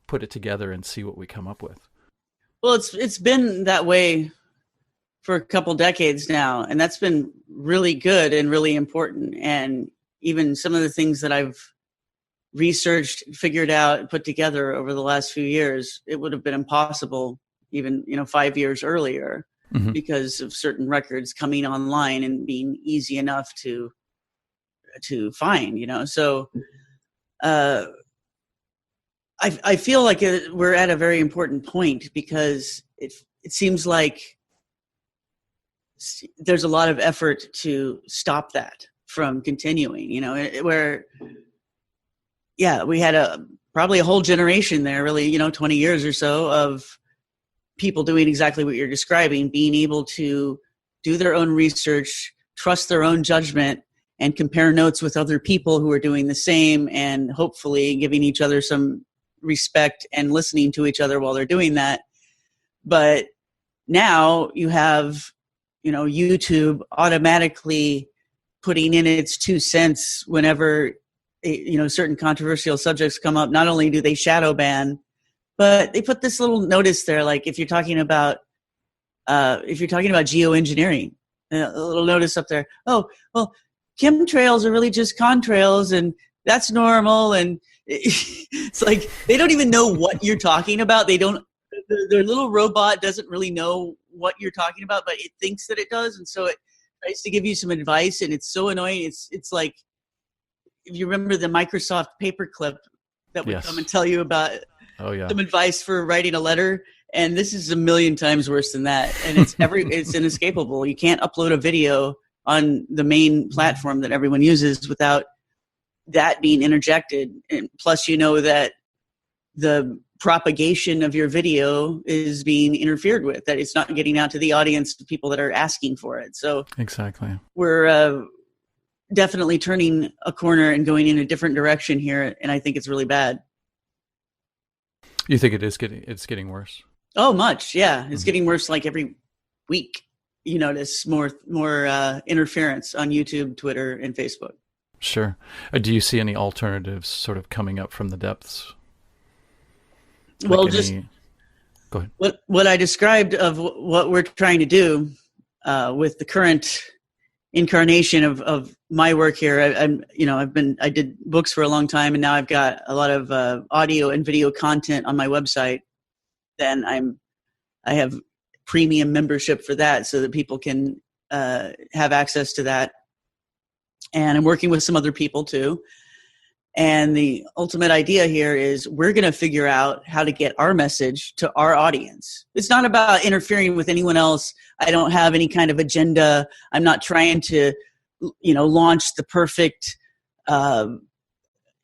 put it together and see what we come up with. Well, it's been that way for a couple decades now, and that's been really good and really important. And even some of the things that I've researched, figured out, put together over the last few years, it would have been impossible even, you know, 5 years earlier, mm-hmm. because of certain records coming online and being easy enough to find, you know. So I feel like we're at a very important point, because it seems like there's a lot of effort to stop that from continuing, you know, where, yeah, we had probably a whole generation there, really, you know, 20 years or so of people doing exactly what you're describing, being able to do their own research, trust their own judgment, and compare notes with other people who are doing the same, and hopefully giving each other some respect and listening to each other while they're doing that. But now you have, you know, YouTube automatically putting in its 2 cents whenever, you know, certain controversial subjects come up. Not only do they shadow ban, but they put this little notice there, like if you're talking about geoengineering, a little notice up there. Oh, well, chemtrails are really just contrails, and that's normal. And it's like they don't even know what you're talking about. They don't. Their little robot doesn't really know what you're talking about, but it thinks that it does, and so it tries to give you some advice, and it's so annoying. It's like, if you remember the Microsoft paperclip that would come and tell you about some advice for writing a letter, and this is a million times worse than that, and it's inescapable. You can't upload a video on the main platform that everyone uses without that being interjected, and plus you know that the propagation of your video is being interfered with, that it's not getting out to the audience, to people that are asking for it. So exactly, we're definitely turning a corner and going in a different direction here, and I think it's really bad. You think it's getting worse? Oh, much, yeah. It's getting worse. Like every week, you notice more interference on YouTube, Twitter, and Facebook. Sure. Do you see any alternatives sort of coming up from the depths? Well, go ahead. What I described of what we're trying to do with the current incarnation of my work here. I did books for a long time, and now I've got a lot of audio and video content on my website. Then I have premium membership for that so that people can have access to that. And I'm working with some other people too. And the ultimate idea here is we're going to figure out how to get our message to our audience. It's not about interfering with anyone else. I don't have any kind of agenda. I'm not trying to, launch the perfect,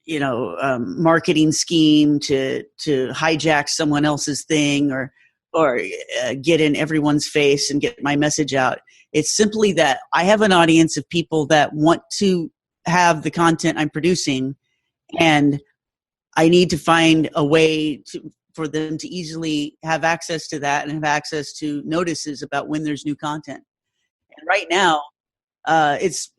marketing scheme to hijack someone else's thing or get in everyone's face and get my message out. It's simply that I have an audience of people that want to have the content I'm producing, and I need to find a way for them to easily have access to that and have access to notices about when there's new content. And right now, it's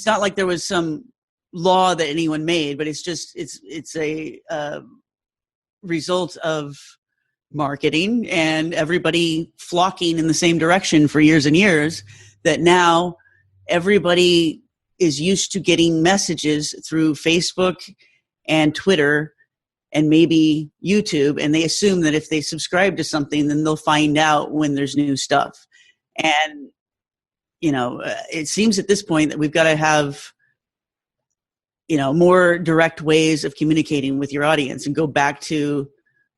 not like there was some law that anyone made, but it's a result of marketing and everybody flocking in the same direction for years and years, that now everybody is used to getting messages through Facebook and Twitter and maybe YouTube, and they assume that if they subscribe to something, then they'll find out when there's new stuff. And, it seems at this point that we've got to have, more direct ways of communicating with your audience and go back to,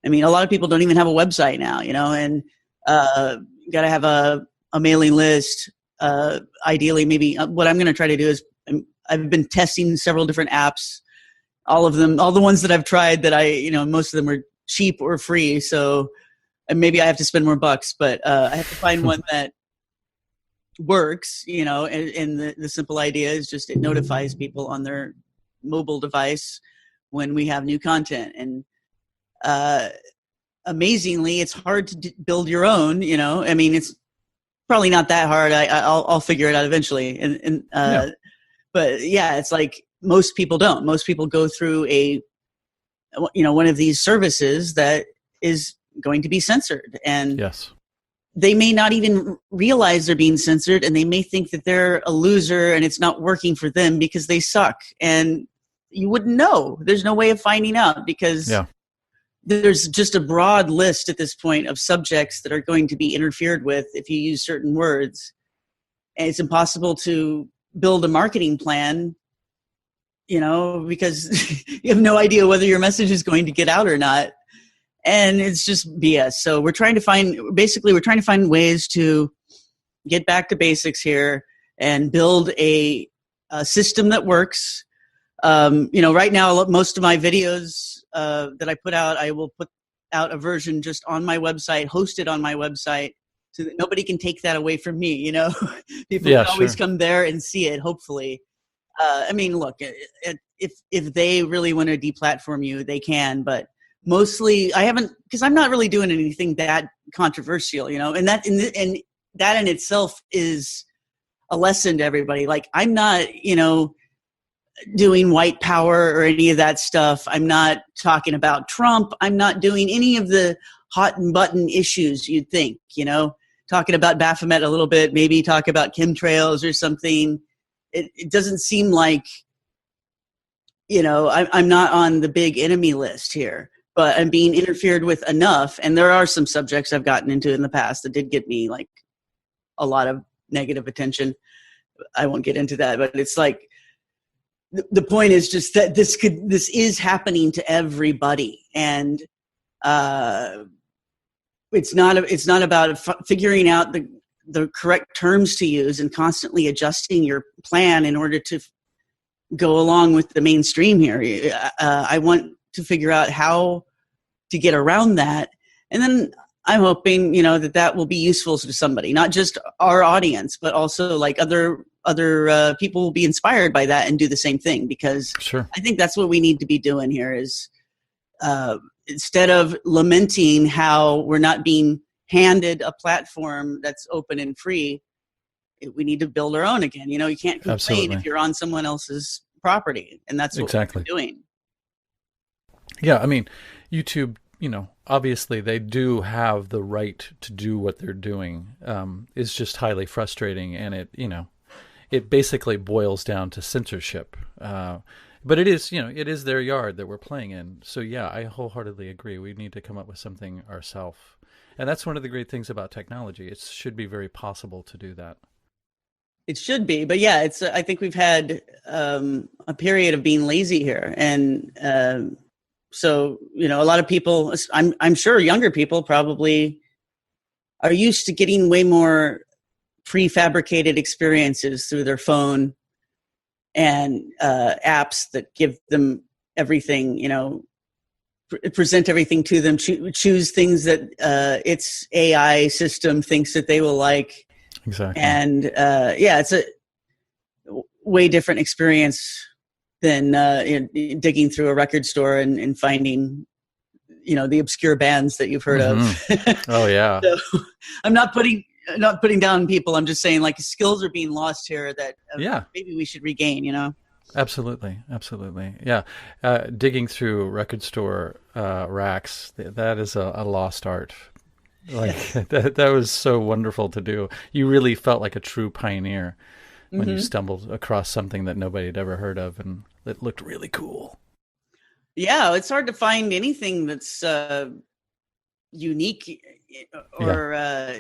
a lot of people don't even have a website now, and you got to have a mailing list. Ideally, maybe what I'm going to try to do is I've been testing several different apps, all of them, all the ones that I've tried that most of them are cheap or free. So maybe I have to spend more bucks, but I have to find one that works, and the simple idea is just it notifies people on their mobile device when we have new content. And amazingly, it's hard to build your own, it's probably not that hard. I'll figure it out eventually. But yeah, it's like most people don't. Most people go through one of these services that is going to be censored, and yes, they may not even realize they're being censored, and they may think that they're a loser and it's not working for them because they suck. And you wouldn't know. There's no way of finding out because there's just a broad list at this point of subjects that are going to be interfered with if you use certain words. And it's impossible to build a marketing plan, because you have no idea whether your message is going to get out or not. And it's just BS. So we're trying to find ways to get back to basics here and build a system that works. Right now, most of my videos that I put out, I will put out a version just on my website, hosted on my website, so that nobody can take that away from me. People can always come there and see it, hopefully. Look, if they really want to deplatform you, they can, but mostly I haven't, because I'm not really doing anything that controversial, and that in itself is a lesson to everybody. Like, I'm not, doing white power or any of that stuff. I'm not talking about Trump. I'm not doing any of the hot and button issues you'd think, talking about Baphomet a little bit, maybe talk about chemtrails or something. It doesn't seem like, I'm not on the big enemy list here, but I'm being interfered with enough. And there are some subjects I've gotten into in the past that did get me like a lot of negative attention. I won't get into that, but it's like, the point is just that this is happening to everybody. And it's not about figuring out the correct terms to use and constantly adjusting your plan in order to go along with the mainstream here. I want to figure out how to get around that. And then I'm hoping, that will be useful to somebody, not just our audience, but also like other people will be inspired by that and do the same thing, because sure. I think that's what we need to be doing here is instead of lamenting how we're not being handed a platform that's open and free, we need to build our own again. You can't complain Absolutely. if you're on someone else's property, and that's what we're doing. Yeah, YouTube, obviously they do have the right to do what they're doing. It's just highly frustrating, and it basically boils down to censorship. But it is, it is their yard that we're playing in. So yeah, I wholeheartedly agree. We need to come up with something ourselves. And that's one of the great things about technology. It should be very possible to do that. It should be, but yeah, it's. I think we've had a period of being lazy here, and so a lot of people. I'm sure younger people probably are used to getting way more prefabricated experiences through their phone and apps that give them everything. Present everything to them. Choose things that its AI system thinks that they will like. Exactly. And it's a way different experience than digging through a record store and finding, the obscure bands that you've heard of. Oh yeah. So, I'm not putting down people. I'm just saying, like, skills are being lost here that maybe we should regain. Absolutely. Yeah, digging through record store racks, that is a lost art. Like that was so wonderful to do. You really felt like a true pioneer when you stumbled across something that nobody had ever heard of and that looked really cool. Yeah, it's hard to find anything that's unique or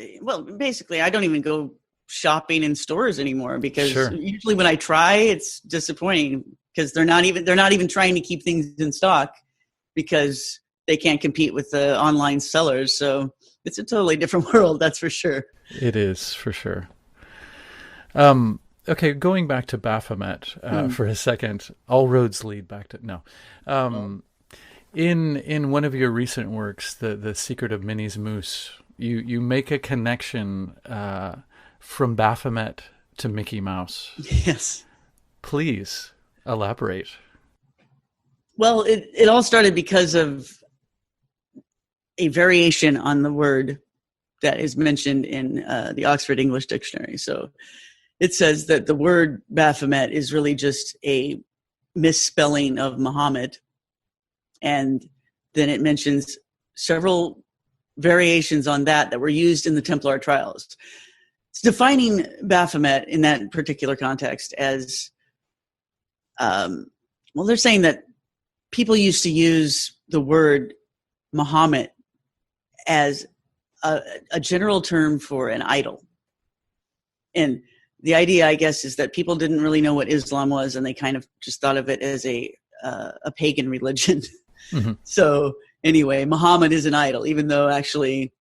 basically I don't even go shopping in stores anymore because usually when I try it's disappointing because they're not even trying to keep things in stock because they can't compete with the online sellers. So it's a totally different world, that's for sure. It is, for sure. Okay, going back to Baphomet for a second. All roads lead back to... No. In one of your recent works, The Secret of Minnie's Moose, you make a connection from Baphomet to Mickey Mouse. Yes. Please elaborate. Well, it all started because of a variation on the word that is mentioned in the Oxford English Dictionary. So it says that the word Baphomet is really just a misspelling of Muhammad. And then it mentions several variations on that were used in the Templar trials. It's defining Baphomet in that particular context as, they're saying that people used to use the word Muhammad as a general term for an idol. And the idea, I guess, is that people didn't really know what Islam was, and they kind of just thought of it as a pagan religion. Mm-hmm. So anyway, Muhammad is an idol, even though actually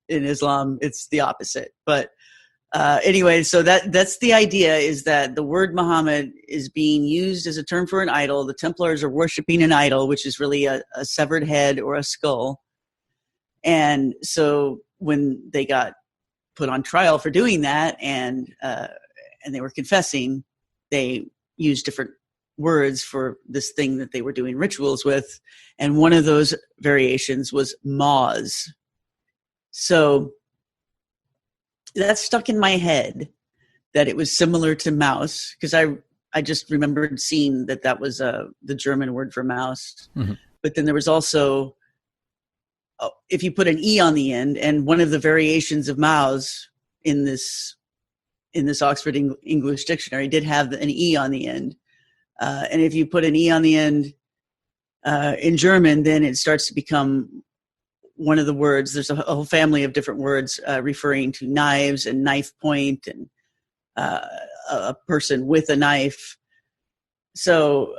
in Islam it's the opposite. But anyway, so that's the idea, is that the word Muhammad is being used as a term for an idol. The Templars are worshiping an idol, which is really a severed head or a skull. And so when they got put on trial for doing that and they were confessing, they used different words for this thing that they were doing rituals with. And one of those variations was Moz. So that stuck in my head that it was similar to mouse, because I just remembered seeing that was the German word for mouse. Mm-hmm. But then there was also, if you put an E on the end, and one of the variations of mouse in this Oxford English Dictionary did have an E on the end. And if you put an E on the end in German, then it starts to become one of the words. There's a whole family of different words referring to knives and knife point and a person with a knife. So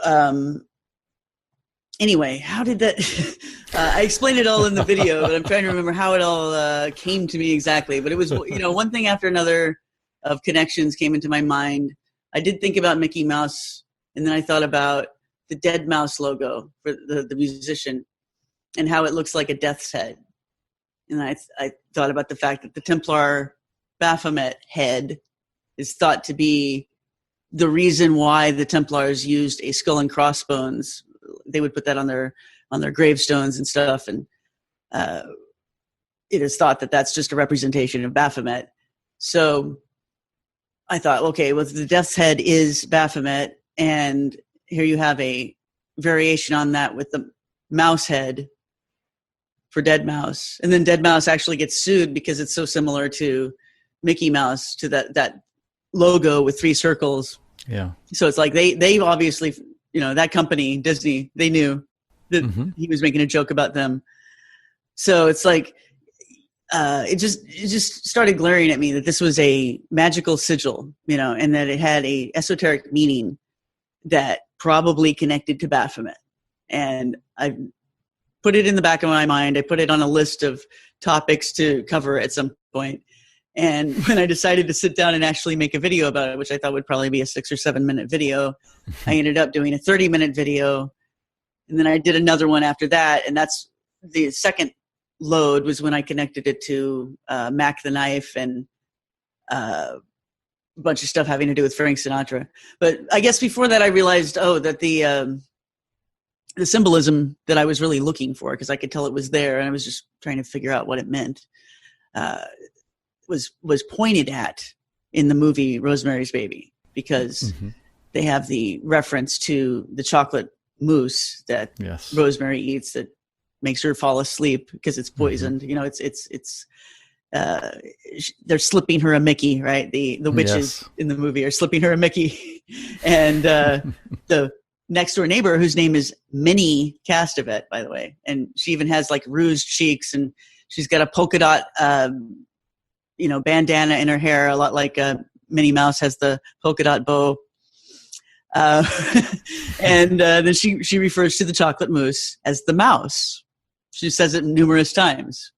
anyway, how did that... I explained it all in the video, but I'm trying to remember how it all came to me exactly. But it was, one thing after another of connections came into my mind. I did think about Mickey Mouse, and then I thought about the Dead Mouse logo for the musician and how it looks like a death's head. And I thought about the fact that the Templar Baphomet head is thought to be the reason why the Templars used a skull and crossbones. They would put that on their gravestones and stuff, and it is thought that that's just a representation of Baphomet. So I thought, okay, well, the death's head is Baphomet, and here you have a variation on that with the mouse head for Dead Mouse. And then Dead Mouse actually gets sued because it's so similar to Mickey Mouse, to that logo with 3 circles. Yeah. So it's like they obviously, that company, Disney, they knew that he was making a joke about them. So it's like, it just started glaring at me that this was a magical sigil, and that it had a esoteric meaning that probably connected to Baphomet. And I put it in the back of my mind. I put it on a list of topics to cover at some point. And when I decided to sit down and actually make a video about it, which I thought would probably be a 6 or 7 minute video, I ended up doing a 30-minute video. And then I did another one after that. And that's the second load was when I connected it to Mac the Knife and a bunch of stuff having to do with Frank Sinatra. But I guess before that I realized, that the symbolism that I was really looking for, because I could tell it was there and I was just trying to figure out what it meant, was pointed at in the movie Rosemary's Baby, because they have the reference to the chocolate mousse that Rosemary eats that makes her fall asleep because it's poisoned. They're slipping her a Mickey, right? The witches in the movie are slipping her a Mickey. And the next door neighbor, whose name is Minnie Castevet, by the way, and she even has like rouged cheeks, and she's got a polka dot bandana in her hair, a lot like Minnie Mouse has the polka dot bow. And then she refers to the chocolate mousse as the mouse. She says it numerous times,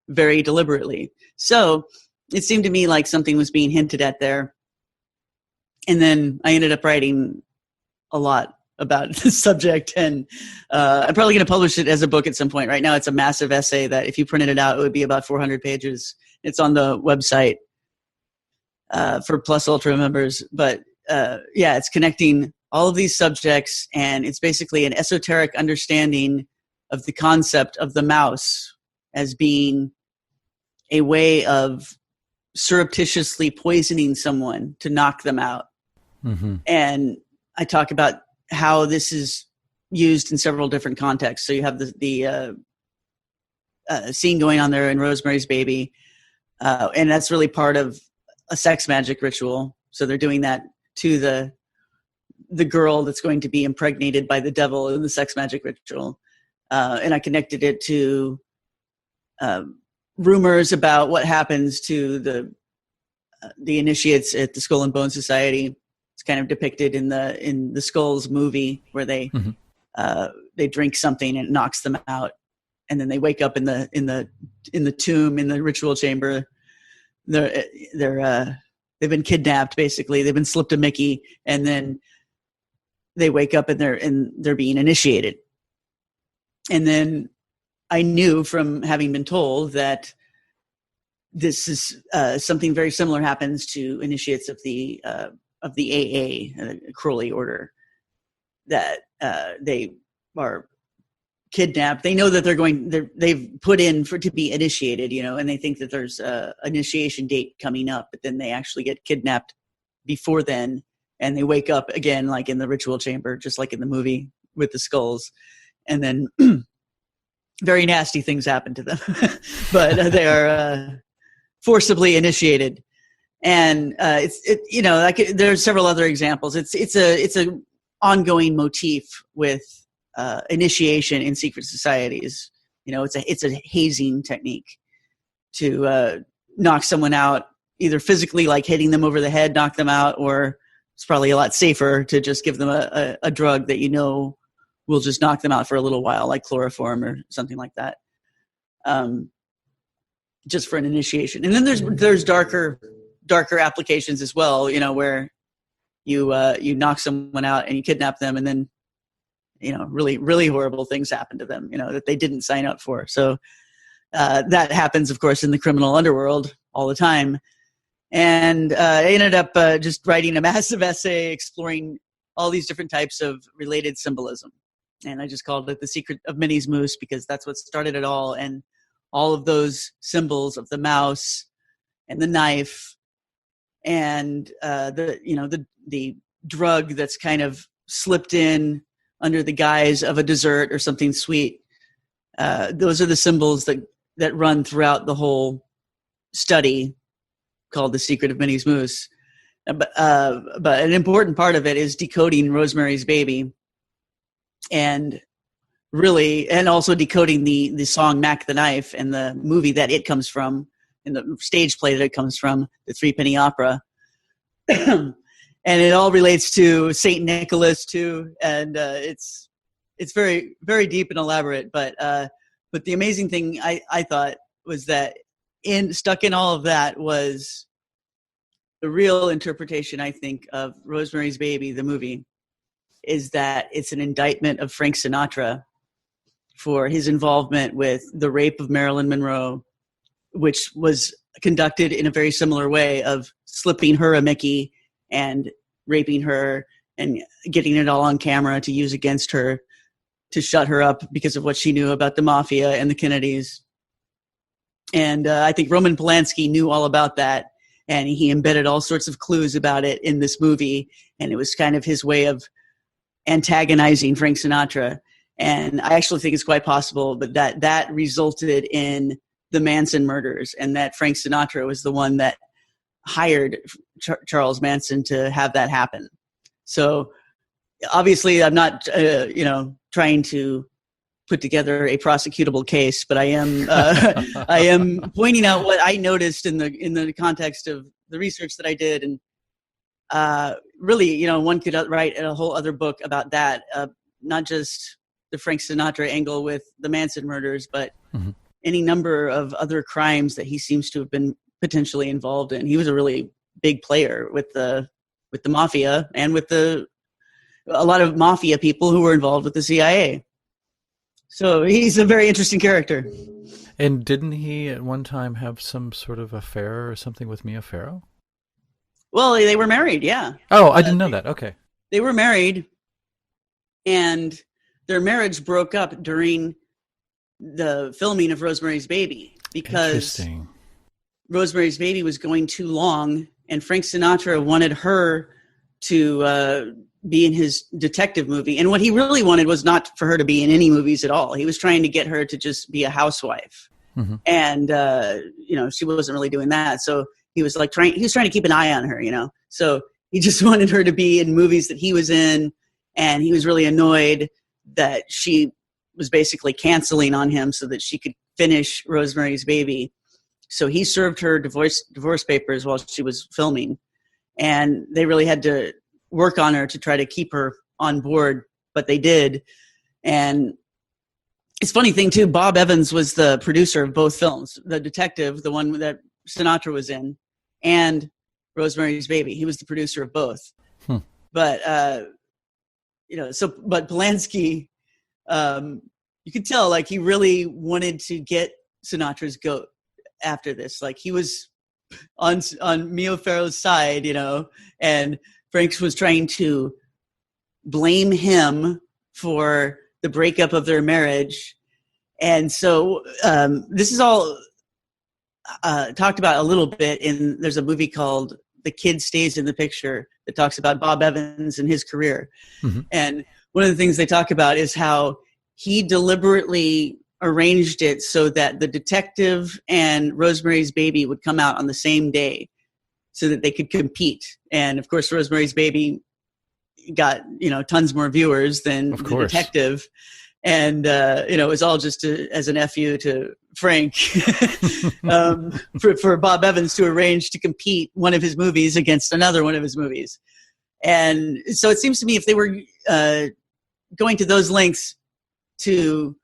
very deliberately. So it seemed to me like something was being hinted at there. And then I ended up writing a lot about this subject, and I'm probably going to publish it as a book at some point. Right now it's a massive essay that if you printed it out, it would be about 400 pages. It's on the website for Plus Ultra members. But it's connecting all of these subjects, and it's basically an esoteric understanding of the concept of the mouse as being a way of surreptitiously poisoning someone to knock them out. And I talk about how this is used in several different contexts. So you have the scene going on there in Rosemary's Baby, and that's really part of a sex magic ritual. So they're doing that to the girl that's going to be impregnated by the devil in the sex magic ritual. And I connected it to rumors about what happens to the initiates at the Skull and Bone Society. It's kind of depicted in the Skulls movie, where they drink something and it knocks them out, and then they wake up in the tomb, in the ritual chamber. They've been kidnapped, basically. They've been slipped a Mickey, and then they wake up and they're being initiated. And then I knew from having been told that this is something very similar happens to initiates of the AA, Crowley order, that they are kidnapped. They know that they've put in to be initiated, and they think that there's an initiation date coming up, but then they actually get kidnapped before then, and they wake up again, like in the ritual chamber, just like in the movie with the skulls. And then very nasty things happen to them, but they are forcibly initiated. And there's several other examples. It's a ongoing motif with initiation in secret societies. It's a hazing technique to knock someone out, either physically, like hitting them over the head, knock them out, or it's probably a lot safer to just give them a drug that will just knock them out for a little while, like chloroform or something like that, just for an initiation. And then there's darker applications as well, where you knock someone out and you kidnap them, and then really, really horrible things happen to them, that they didn't sign up for. So that happens, of course, in the criminal underworld all the time. And I ended up just writing a massive essay exploring all these different types of related symbolism. And I just called it The Secret of Minnie's Moose, because that's what started it all. And all of those symbols of the mouse and the knife and the drug that's kind of slipped in under the guise of a dessert or something sweet. Those are the symbols that run throughout the whole study called The Secret of Minnie's Moose. But an important part of it is decoding Rosemary's Baby, and really, and also decoding the song Mac the Knife and the movie that it comes from, and the stage play that it comes from, the Threepenny Opera. And it all relates to Saint Nicholas too, and it's very, very deep and elaborate. But the amazing thing I thought was that stuck in all of that was the real interpretation, I think, of Rosemary's Baby, the movie, is that it's an indictment of Frank Sinatra for his involvement with the rape of Marilyn Monroe, which was conducted in a very similar way of slipping her a Mickey and raping her and getting it all on camera to use against her to shut her up because of what she knew about the mafia and the Kennedys. And I think Roman Polanski knew all about that, and he embedded all sorts of clues about it in this movie, and it was kind of his way of antagonizing Frank Sinatra. And I actually think it's quite possible, but that resulted in the Manson murders, and that Frank Sinatra was the one that hired Charles Manson to have that happen. So obviously I'm not, trying to put together a prosecutable case, but I am I am pointing out what I noticed in the context of the research that I did. And really, one could write a whole other book about that, not just the Frank Sinatra angle with the Manson murders, but any number of other crimes that he seems to have been potentially involved in. He was a really big player with the mafia, and with a lot of mafia people who were involved with the CIA. So he's a very interesting character. And didn't he at one time have some sort of affair or something with Mia Farrow? Well, they were married, yeah. Oh, I didn't know that. Okay. They were married, and their marriage broke up during the filming of Rosemary's Baby because Rosemary's Baby was going too long, and Frank Sinatra wanted her to be in his detective movie. And what he really wanted was not for her to be in any movies at all. He was trying to get her to just be a housewife. And, she wasn't really doing that. So he was trying to keep an eye on her, So he just wanted her to be in movies that he was in. And he was really annoyed that she was basically canceling on him so that she could finish Rosemary's Baby. So he served her divorce papers while she was filming. And they really had to work on her to try to keep her on board, but they did. And it's a funny thing too, Bob Evans was the producer of both films, the detective, the one that Sinatra was in, and Rosemary's Baby. He was the producer of both. But but Polanski, you could tell he really wanted to get Sinatra's goat after this. He was on Mia Farrow's side, and Frank was trying to blame him for the breakup of their marriage. And so this is all talked about a little bit there's a movie called The Kid Stays in the Picture that talks about Bob Evans and his career. And one of the things they talk about is how he deliberately arranged it so that the detective and Rosemary's Baby would come out on the same day so that they could compete. And of course, Rosemary's Baby got, tons more viewers than the detective. And, it was all just as an FU to Frank for Bob Evans to arrange to compete one of his movies against another one of his movies. And so it seems to me if they were going to those lengths to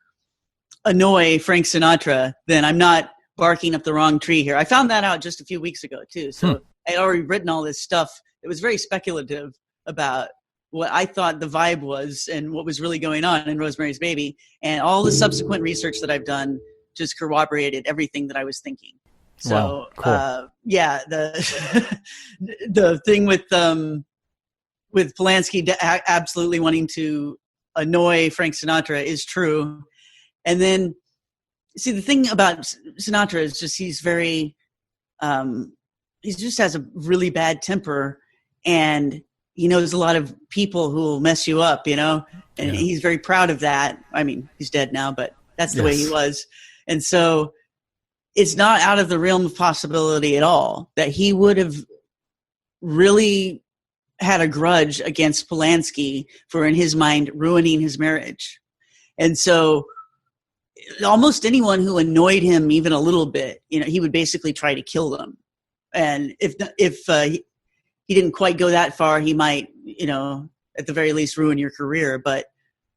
annoy Frank Sinatra, then I'm not barking up the wrong tree here. I found that out just a few weeks ago too. So I had already written all this stuff. It was very speculative about what I thought the vibe was and what was really going on in Rosemary's Baby. And all the subsequent research that I've done just corroborated everything that I was thinking. So, wow, cool. The thing with Polanski absolutely wanting to annoy Frank Sinatra is true. And then, see, the thing about Sinatra is just he's very, he just has a really bad temper, and he knows a lot of people who will mess you up, and he's very proud of that. I mean, he's dead now, but that's the way he was. And so it's not out of the realm of possibility at all that he would have really had a grudge against Polanski for, in his mind, ruining his marriage. And so almost anyone who annoyed him even a little bit, he would basically try to kill them. And if he didn't quite go that far, he might, at the very least ruin your career. But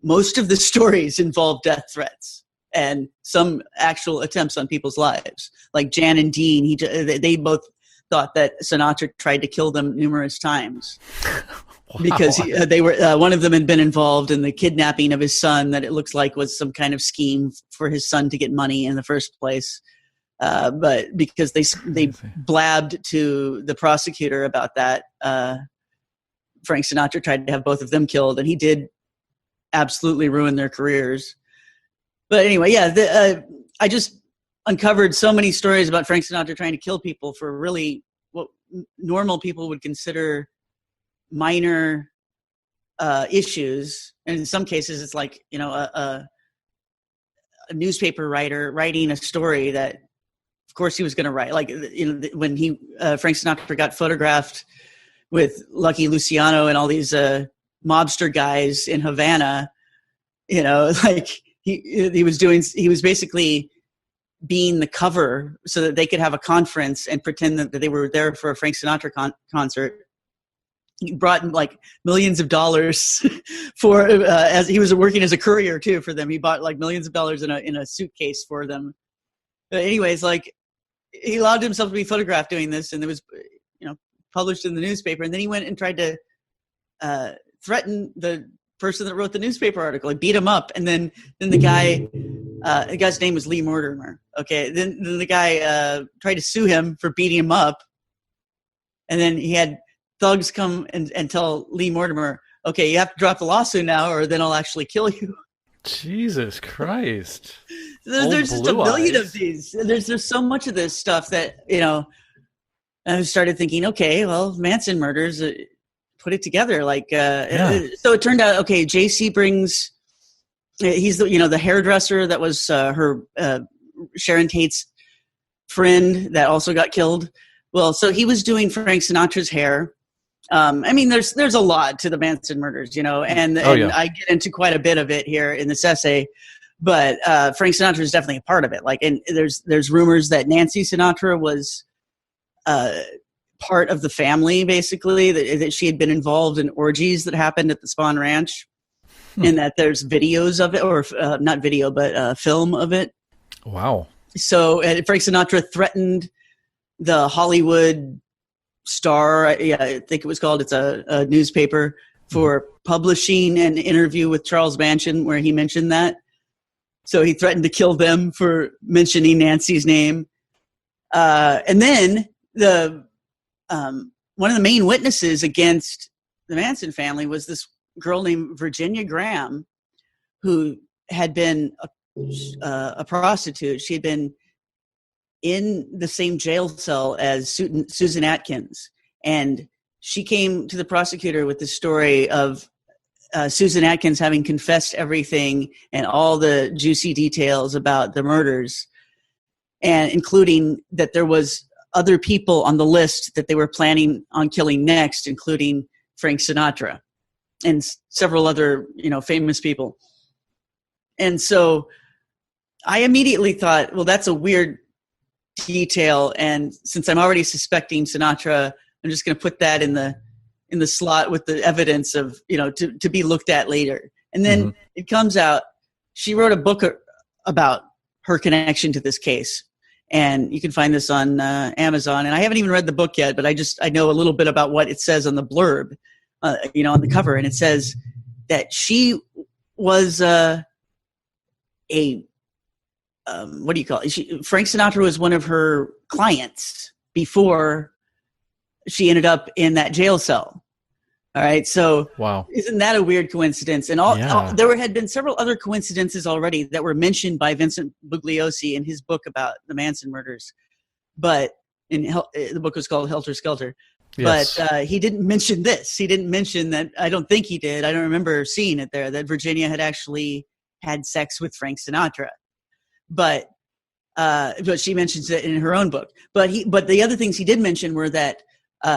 most of the stories involve death threats and some actual attempts on people's lives. Like Jan and Dean, they both thought that Sinatra tried to kill them numerous times. Wow. Because they were one of them had been involved in the kidnapping of his son that it looks like was some kind of scheme for his son to get money in the first place. But because they blabbed to the prosecutor about that, Frank Sinatra tried to have both of them killed, and he did absolutely ruin their careers. But anyway, I just uncovered so many stories about Frank Sinatra trying to kill people for really what normal people would consider minor issues. And in some cases, it's like, a newspaper writer writing a story that, of course, he was going to write. Like, when Frank Sinatra got photographed with Lucky Luciano and all these mobster guys in Havana, like he was basically being the cover so that they could have a conference and pretend that they were there for a Frank Sinatra concert. He brought like millions of dollars for as he was working as a courier too for them. He bought like millions of dollars in a suitcase for them. But anyways, like he allowed himself to be photographed doing this, and it was published in the newspaper. And then he went and tried to threaten the person that wrote the newspaper article. He beat him up, and then the guy's name was Lee Mortimer. Okay, then the guy tried to sue him for beating him up, and then he had thugs come and tell Lee Mortimer, okay, you have to drop the lawsuit now or then I'll actually kill you. Jesus Christ. There's just a million of these. There's so much of this stuff that, I started thinking, okay, well, Manson murders, put it together. Like, so it turned out, okay, JC brings, he's the hairdresser that was her Sharon Tate's friend that also got killed. Well, so he was doing Frank Sinatra's hair. There's a lot to the Manson murders, and I get into quite a bit of it here in this essay, but Frank Sinatra is definitely a part of it. Like, and there's rumors that Nancy Sinatra was part of the family, basically, that she had been involved in orgies that happened at the Spahn Ranch, and that there's videos of it, or not video, but film of it. Wow. So Frank Sinatra threatened the Hollywood Star, I think it was called, it's a newspaper, for publishing an interview with Charles Manson where he mentioned that. So he threatened to kill them for mentioning Nancy's name. And then one of the main witnesses against the Manson family was this girl named Virginia Graham, who had been a prostitute. She had been in the same jail cell as Susan Atkins. And she came to the prosecutor with the story of Susan Atkins having confessed everything and all the juicy details about the murders, and including that there was other people on the list that they were planning on killing next, including Frank Sinatra and several other, famous people. And so I immediately thought, well, that's a weird detail, and since I'm already suspecting Sinatra, I'm just going to put that in the slot with the evidence of to be looked at later. And then it comes out she wrote a book about her connection to this case, and you can find this on Amazon. And I haven't even read the book yet, but I know a little bit about what it says on the blurb, on the cover, and it says that she was what do you call it? Frank Sinatra was one of her clients before she ended up in that jail cell. All right. So wow. Isn't that a weird coincidence? And there had been several other coincidences already that were mentioned by Vincent Bugliosi in his book about the Manson murders. But the book was called Helter Skelter. Yes. But he didn't mention this. He didn't mention that. I don't think he did. I don't remember seeing it there, that Virginia had actually had sex with Frank Sinatra. But she mentions it in her own book. But the other things he did mention were that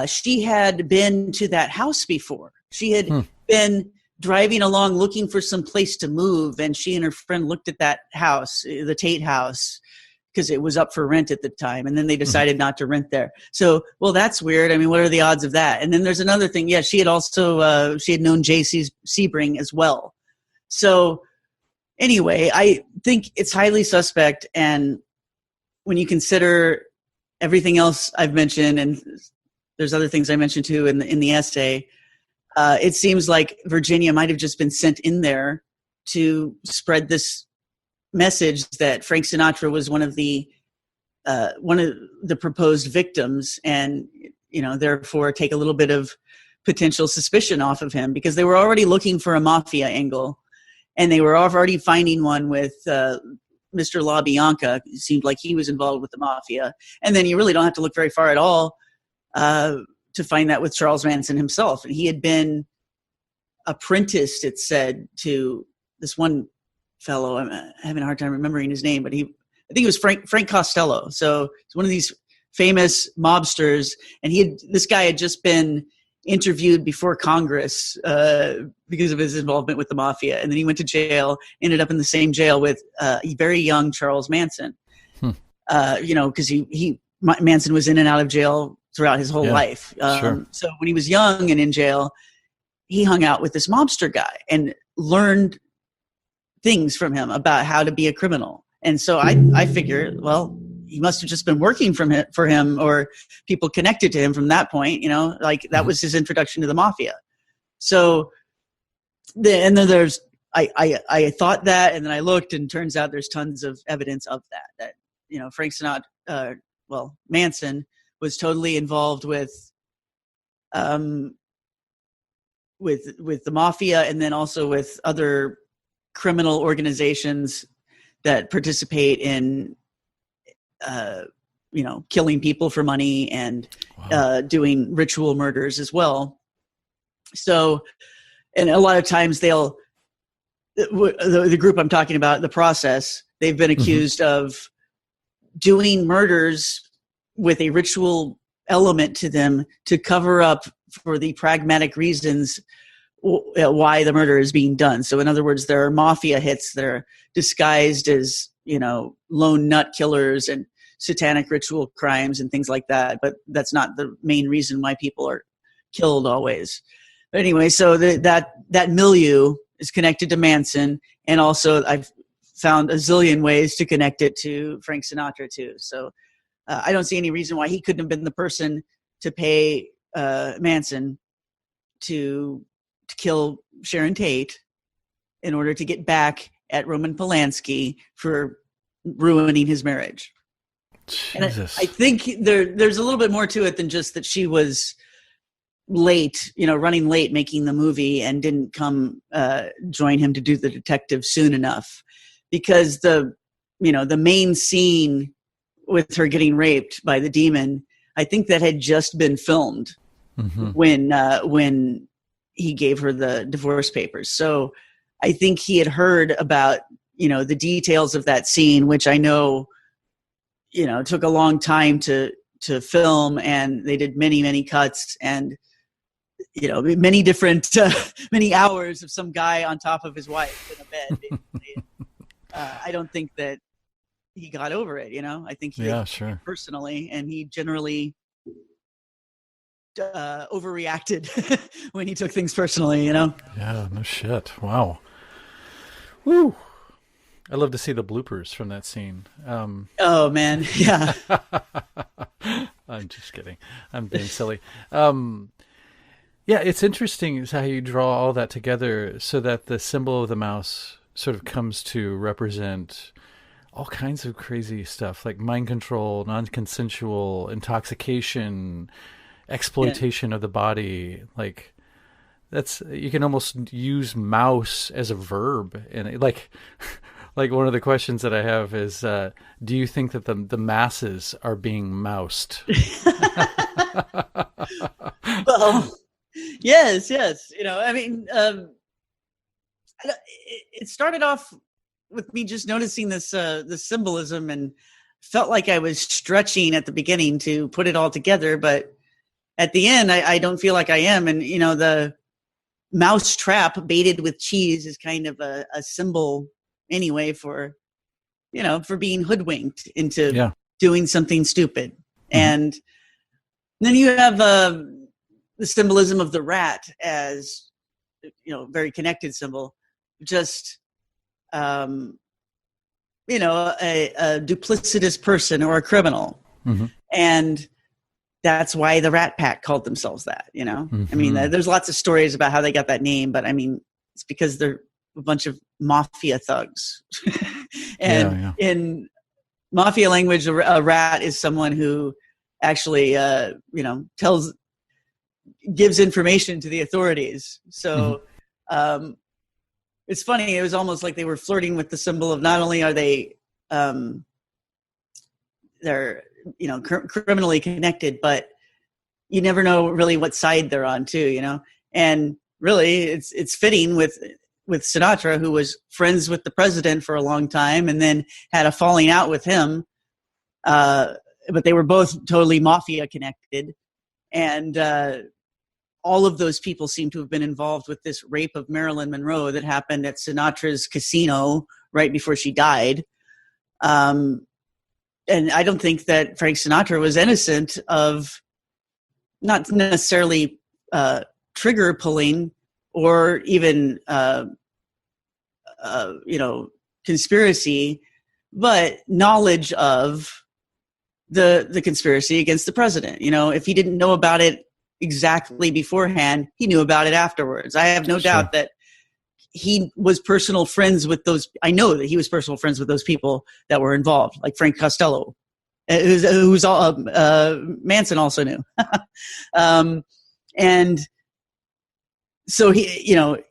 she had been to that house before. She had been driving along looking for some place to move, and she and her friend looked at that house, the Tate house, because it was up for rent at the time, and then they decided not to rent there. So, well, that's weird. I mean, what are the odds of that? And then there's another thing. Yeah, she had also she had known J.C. Sebring as well. So anyway, I think it's highly suspect, and when you consider everything else I've mentioned, and there's other things I mentioned too in the essay, it seems like Virginia might have just been sent in there to spread this message that Frank Sinatra was one of the proposed victims, and therefore take a little bit of potential suspicion off of him, because they were already looking for a mafia angle, and they were already finding one with Mr. LaBianca. It seemed like he was involved with the mafia, and then you really don't have to look very far at all to find that with Charles Manson himself. And he had been apprenticed, it said, to this one fellow. I'm having a hard time remembering his name, but I think it was Frank Costello. So it's one of these famous mobsters, and this guy had just been interviewed before Congress because of his involvement with the mafia, and then he went to jail, ended up in the same jail with very young Charles Manson. Because Manson was in and out of jail throughout his whole life. Sure. So when he was young and in jail, he hung out with this mobster guy and learned things from him about how to be a criminal. And so I figured, well, he must have just been working for him, or people connected to him from that point, like that was his introduction to the mafia. So and then I thought that, and then I looked, and turns out there's tons of evidence of that Frank Sinatra, Manson was totally involved with the mafia, and then also with other criminal organizations that participate in killing people for money, and doing ritual murders as well. So, and a lot of times the group I'm talking about, the process, they've been accused of doing murders with a ritual element to them to cover up for the pragmatic reasons why the murder is being done. So in other words, there are mafia hits that are disguised as, lone nut killers and satanic ritual crimes and things like that. But that's not the main reason why people are killed always. But anyway, so that milieu is connected to Manson, and also I've found a zillion ways to connect it to Frank Sinatra too. So I don't see any reason why he couldn't have been the person to pay Manson to kill Sharon Tate in order to get back at Roman Polanski for ruining his marriage. Jesus. And I think there's a little bit more to it than just that she was late, running late making the movie, and didn't come join him to do the detective soon enough, because the main scene with her getting raped by the demon, I think that had just been filmed when he gave her the divorce papers. So I think he had heard about, the details of that scene, which I know, took a long time to film, and they did many, many cuts, and, many different, many hours of some guy on top of his wife in a bed. Basically. I don't think that he got over it, I think he did personally, and he generally overreacted when he took things personally, Yeah, no shit. Wow. Woo. I love to see the bloopers from that scene. Oh man, yeah. I'm just kidding. I'm being silly. Yeah, it's interesting how you draw all that together so that the symbol of the mouse sort of comes to represent all kinds of crazy stuff, like mind control, non-consensual, intoxication, exploitation of the body. Like, that's, you can almost use mouse as a verb. And like one of the questions that I have is, do you think that the masses are being moused? Well, yes. It started off with me just noticing this symbolism, and felt like I was stretching at the beginning to put it all together. But at the end, I don't feel like I am. And, the mouse trap baited with cheese is kind of a symbol anyway for, for being hoodwinked into doing something stupid. Mm-hmm. And then you have the symbolism of the rat as, very connected symbol, just, a duplicitous person or a criminal. Mm-hmm. And that's why the Rat Pack called themselves that, Mm-hmm. I mean, there's lots of stories about how they got that name, but I mean, it's because they're a bunch of mafia thugs. And in mafia language, a rat is someone who actually, gives information to the authorities. So, mm-hmm. It's funny. It was almost like they were flirting with the symbol of not only are they, they're, criminally connected, but you never know really what side they're on too, and really it's fitting with Sinatra, who was friends with the president for a long time and then had a falling out with him. But they were both totally mafia connected. And, all of those people seem to have been involved with this rape of Marilyn Monroe that happened at Sinatra's casino right before she died. And I don't think that Frank Sinatra was innocent of not necessarily trigger pulling or even, conspiracy, but knowledge of the conspiracy against the president. If he didn't know about it exactly beforehand, he knew about it afterwards. I have no doubt that he was personal friends with those. I know that he was personal friends with those people that were involved, like Frank Costello, who's all Manson also knew. And so he,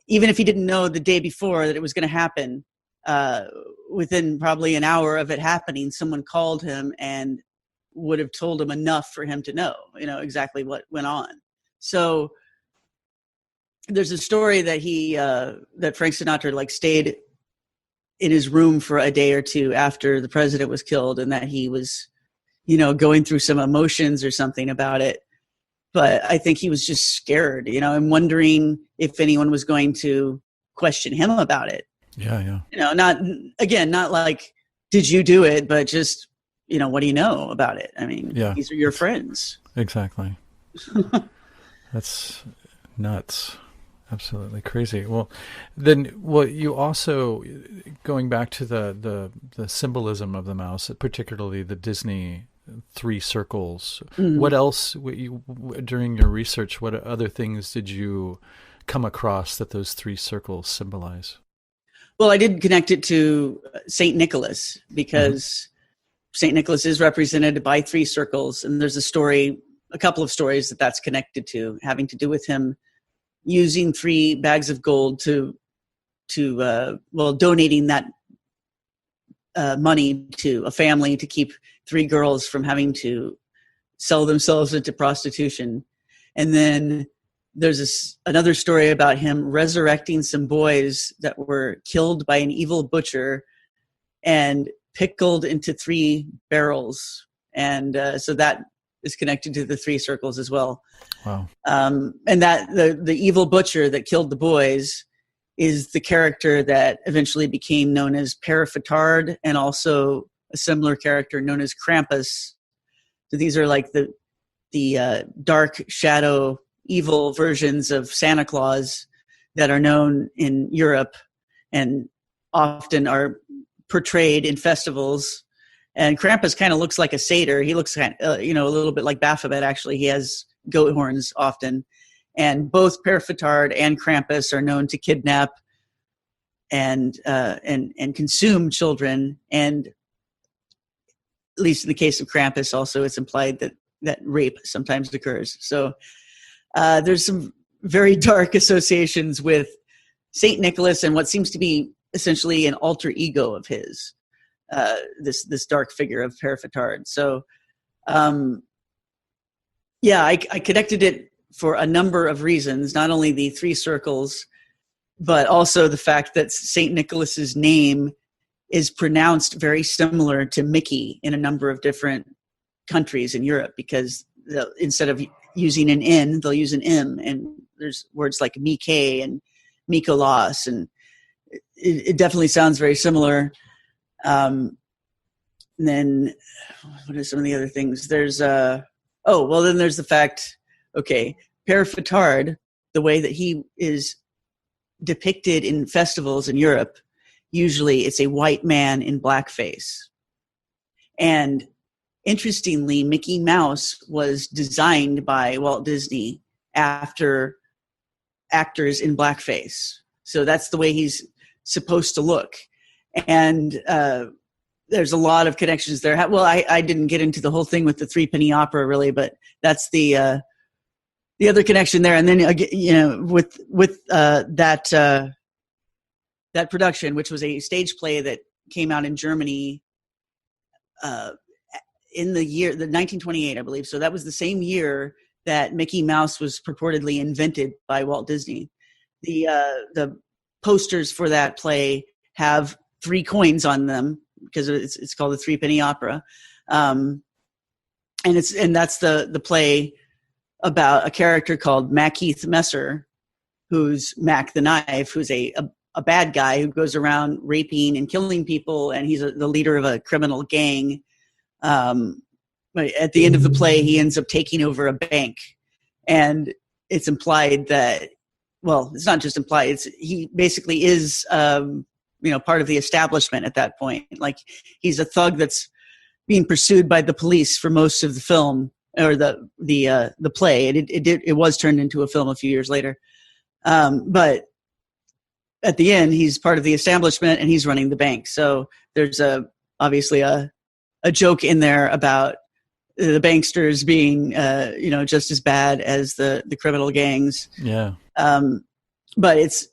even if he didn't know the day before that it was going to happen, within probably an hour of it happening, someone called him and would have told him enough for him to know, exactly what went on. So there's a story that that Frank Sinatra stayed in his room for a day or two after the president was killed, and that he was, going through some emotions or something about it. But I think he was just scared, and wondering if anyone was going to question him about it. Yeah. Not like, did you do it? But just, what do you know about it? I mean, these are your friends. Exactly. That's nuts. Absolutely crazy. Well, you also, going back to the symbolism of the mouse, particularly the Disney three circles. Mm-hmm. What else, during your research, what other things did you come across that those three circles symbolize? Well, I did connect it to St. Nicholas, because mm-hmm. St. Nicholas is represented by three circles. And there's a couple of stories that's connected to, having to do with him using 3 bags of gold to donating that money to a family to keep 3 girls from having to sell themselves into prostitution. And then there's another story about him resurrecting some boys that were killed by an evil butcher and pickled into 3 barrels. And so that is connected to the 3 circles as well. Wow. And that the evil butcher that killed the boys is the character that eventually became known as Père Fouettard, and also a similar character known as Krampus. So these are like the dark shadow evil versions of Santa Claus that are known in Europe and often are portrayed in festivals. And Krampus kind of looks like a satyr. He looks kind of, a little bit like Baphomet, actually. He has goat horns often. And both Père Fouettard and Krampus are known to kidnap and consume children. And at least in the case of Krampus, also it's implied that rape sometimes occurs. So there's some very dark associations with Saint Nicholas and what seems to be essentially an alter ego of his, this dark figure of Père Fouettard. So, I connected it for a number of reasons, not only the 3 circles, but also the fact that Saint Nicholas's name is pronounced very similar to Mickey in a number of different countries in Europe, because instead of using an N, they'll use an M, and there's words like Mike and Mikolas, and it definitely sounds very similar. And then what are some of the other things? There's then there's the fact, okay, Père Fouettard, the way that he is depicted in festivals in Europe, usually it's a white man in blackface. And interestingly, Mickey Mouse was designed by Walt Disney after actors in blackface. So that's the way he's supposed to look. And there's a lot of connections there. Well, I didn't get into the whole thing with the Threepenny Opera really, but that's the other connection there. And then with that production, which was a stage play that came out in Germany in the 1928, I believe. So that was the same year that Mickey Mouse was purportedly invented by Walt Disney. The posters for that play have 3 coins on them because it's called the Threepenny Opera, and that's the play about a character called Macheath Messer, who's Mac the Knife, who's a bad guy who goes around raping and killing people, and he's the leader of a criminal gang. But at the end of the play, he ends up taking over a bank, and it's implied that, well, it's not just implied, he basically is part of the establishment at that point. Like, he's a thug that's being pursued by the police for most of the film, or the play. It was turned into a film a few years later, but at the end, he's part of the establishment and he's running the bank. So there's obviously a joke in there about the banksters being just as bad as the criminal gangs. Yeah. But it's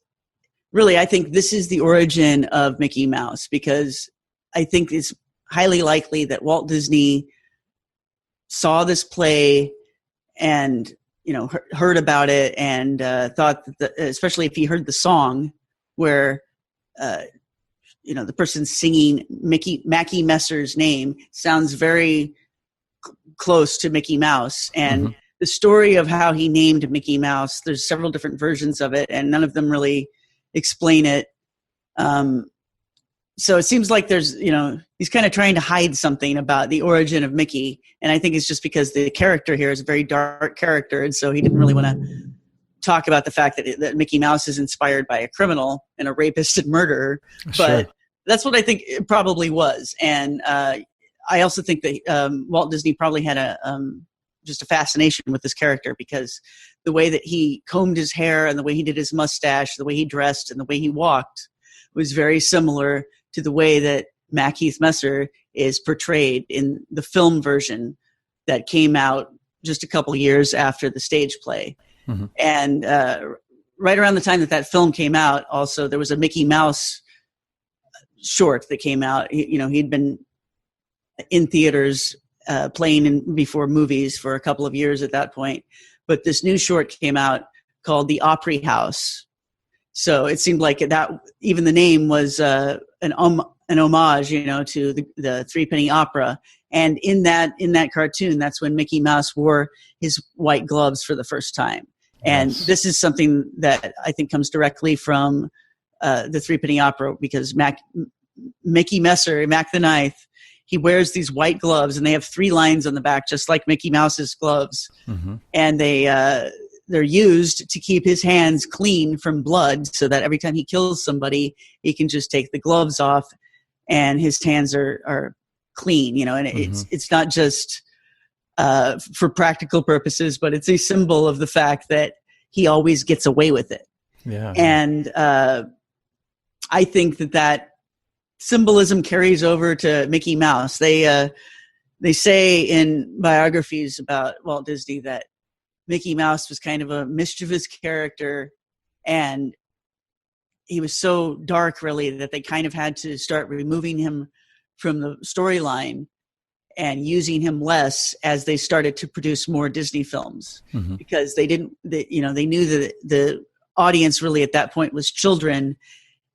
really, I think this is the origin of Mickey Mouse, because I think it's highly likely that Walt Disney saw this play and heard about it and thought that especially if he heard the song where the person singing Mackie Messer's name sounds very close to Mickey Mouse, and the story of how he named Mickey Mouse, there's several different versions of it, and none of them really explain it. So it seems like there's, he's kind of trying to hide something about the origin of Mickey. And I think it's just because the character here is a very dark character. And so he didn't really want to talk about the fact that Mickey Mouse is inspired by a criminal and a rapist and murderer. Sure. But that's what I think it probably was. And I also think that Walt Disney probably had just a fascination with this character, because the way that he combed his hair and the way he did his mustache, the way he dressed and the way he walked was very similar to the way that Macheath Messer is portrayed in the film version that came out just a couple years after the stage play. Mm-hmm. And right around the time that film came out, also there was a Mickey Mouse short that came out. He'd been in theaters playing before movies for a couple of years at that point. But this new short came out called The Opry House. So it seemed like that even the name was an homage, to the Threepenny Opera. And in that cartoon, that's when Mickey Mouse wore his white gloves for the first time. And yes, this is something that I think comes directly from the Threepenny Opera, because Mickey Messer, Mac the Knife, he wears these white gloves, and they have 3 lines on the back, just like Mickey Mouse's gloves. Mm-hmm. And they're used to keep his hands clean from blood, so that every time he kills somebody, he can just take the gloves off and his hands are clean, and mm-hmm, it's not just for practical purposes, but it's a symbol of the fact that he always gets away with it. Yeah. And I think that symbolism carries over to Mickey Mouse. They say in biographies about Walt Disney that Mickey Mouse was kind of a mischievous character, and he was so dark, really, that they kind of had to start removing him from the storyline and using him less as they started to produce more Disney films, mm-hmm, because they knew that the audience really at that point was children,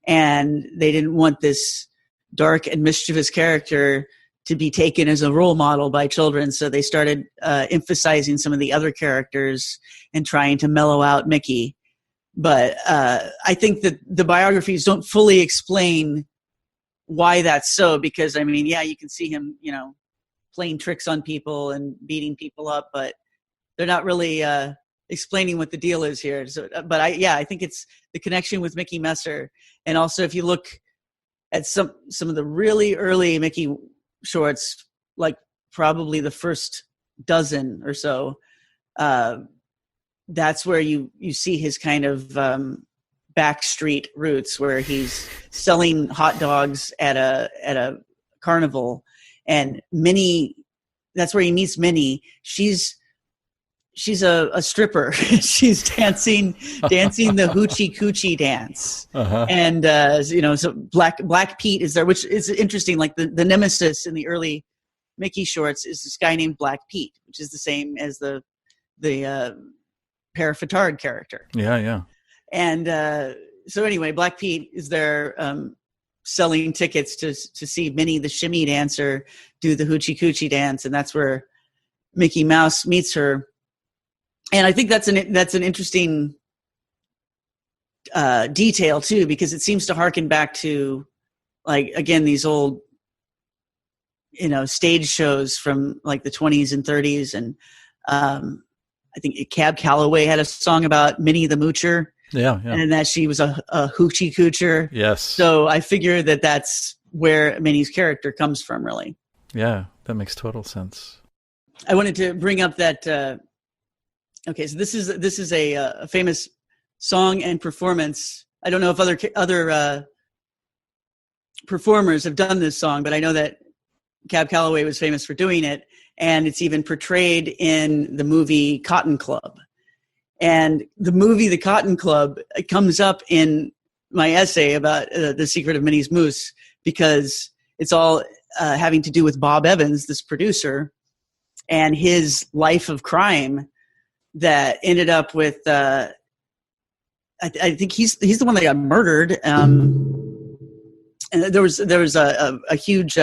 and they didn't want this dark and mischievous character to be taken as a role model by children. So they started emphasizing some of the other characters and trying to mellow out Mickey. But I think that the biographies don't fully explain why that's so, because, I mean, yeah, you can see him, playing tricks on people and beating people up, but they're not really explaining what the deal is here. So, but I think it's the connection with Mickey Messer. And also, if you look at some of the really early Mickey shorts, like probably the first dozen or so, that's where you see his kind of backstreet roots, where he's selling hot dogs at a carnival, and Minnie, that's where he meets Minnie. She's a stripper. She's dancing the hoochie coochie dance. And so Black Pete is there, which is interesting. Like the nemesis in the early Mickey shorts is this guy named Black Pete, which is the same as the Père Fouettard character. Yeah. And so anyway, Black Pete is there selling tickets to see Minnie the shimmy dancer do the hoochie coochie dance, and that's where Mickey Mouse meets her. And I think that's an interesting detail too, because it seems to harken back to, like, again, these old stage shows from like the 20s and 30s, and I think Cab Calloway had a song about Minnie the Moocher. Yeah. And that she was a hoochie coocher. Yes. So I figure that that's where Minnie's character comes from, really. Yeah, that makes total sense. I wanted to bring up that. Okay, so this is a famous song and performance. I don't know if other performers have done this song, but I know that Cab Calloway was famous for doing it, and it's even portrayed in the movie Cotton Club. And the movie The Cotton Club comes up in my essay about The Secret of Minnie's Moose, because it's all having to do with Bob Evans, this producer, and his life of crime that ended up with I think he's the one that got murdered. And there was a huge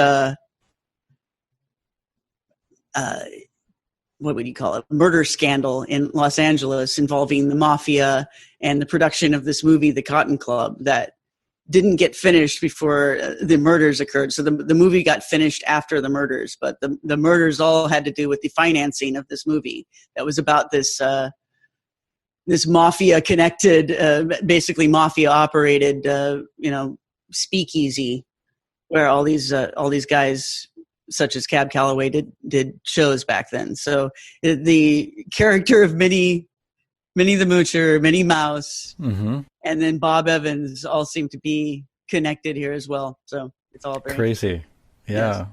what would you call it? Murder scandal in Los Angeles involving the mafia and the production of this movie, The Cotton Club, that didn't get finished before the murders occurred. So the movie got finished after the murders, but the murders all had to do with the financing of this movie that was about this this mafia connected, basically mafia operated, speakeasy, where all these guys such as Cab Calloway did shows back then. So the character of Minnie the Moocher, Minnie Mouse, and then Bob Evans all seem to be connected here as well. So it's all very crazy. Yeah. Yes.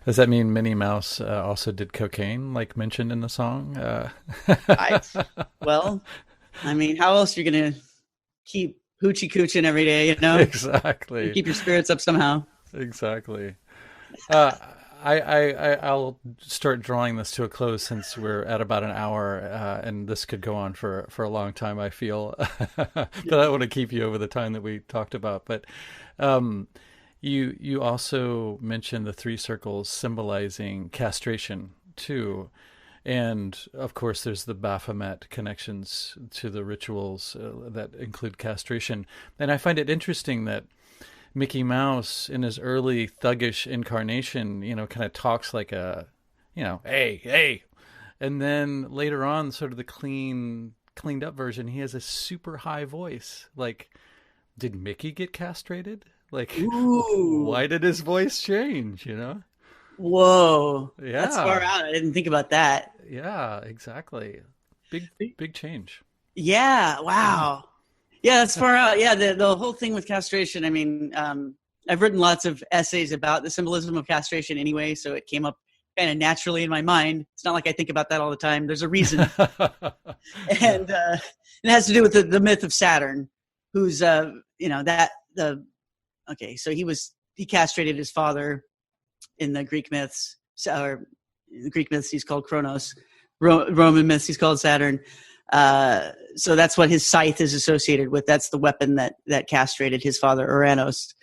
Does that mean Minnie Mouse also did cocaine, like mentioned in the song? Well, I mean, how else are you going to keep hoochie cooching every day, Exactly. You keep your spirits up somehow. Exactly. I'll start drawing this to a close, since we're at about an hour, and this could go on for a long time, I feel. But I don't want to keep you over the time that we talked about. But you also mentioned the three circles symbolizing castration too. And of course, there's the Baphomet connections to the rituals that include castration. And I find it interesting that Mickey Mouse, in his early thuggish incarnation, kind of talks like a, hey. And then later on, sort of the cleaned up version, he has a super high voice. Like, did Mickey get castrated? Like, ooh, why did his voice change, Whoa. Yeah. That's far out. I didn't think about that. Yeah, exactly. Big change. Yeah. Wow. Yeah, that's far out. Yeah, the whole thing with castration. I mean, I've written lots of essays about the symbolism of castration anyway, so it came up kind of naturally in my mind. It's not like I think about that all the time. There's a reason. And it has to do with the myth of Saturn, who's, okay, so he castrated his father in the Greek myths. Or the Greek myths, he's called Kronos. Roman myths, he's called Saturn. So that's what his scythe is associated with. That's the weapon that castrated his father, Uranus.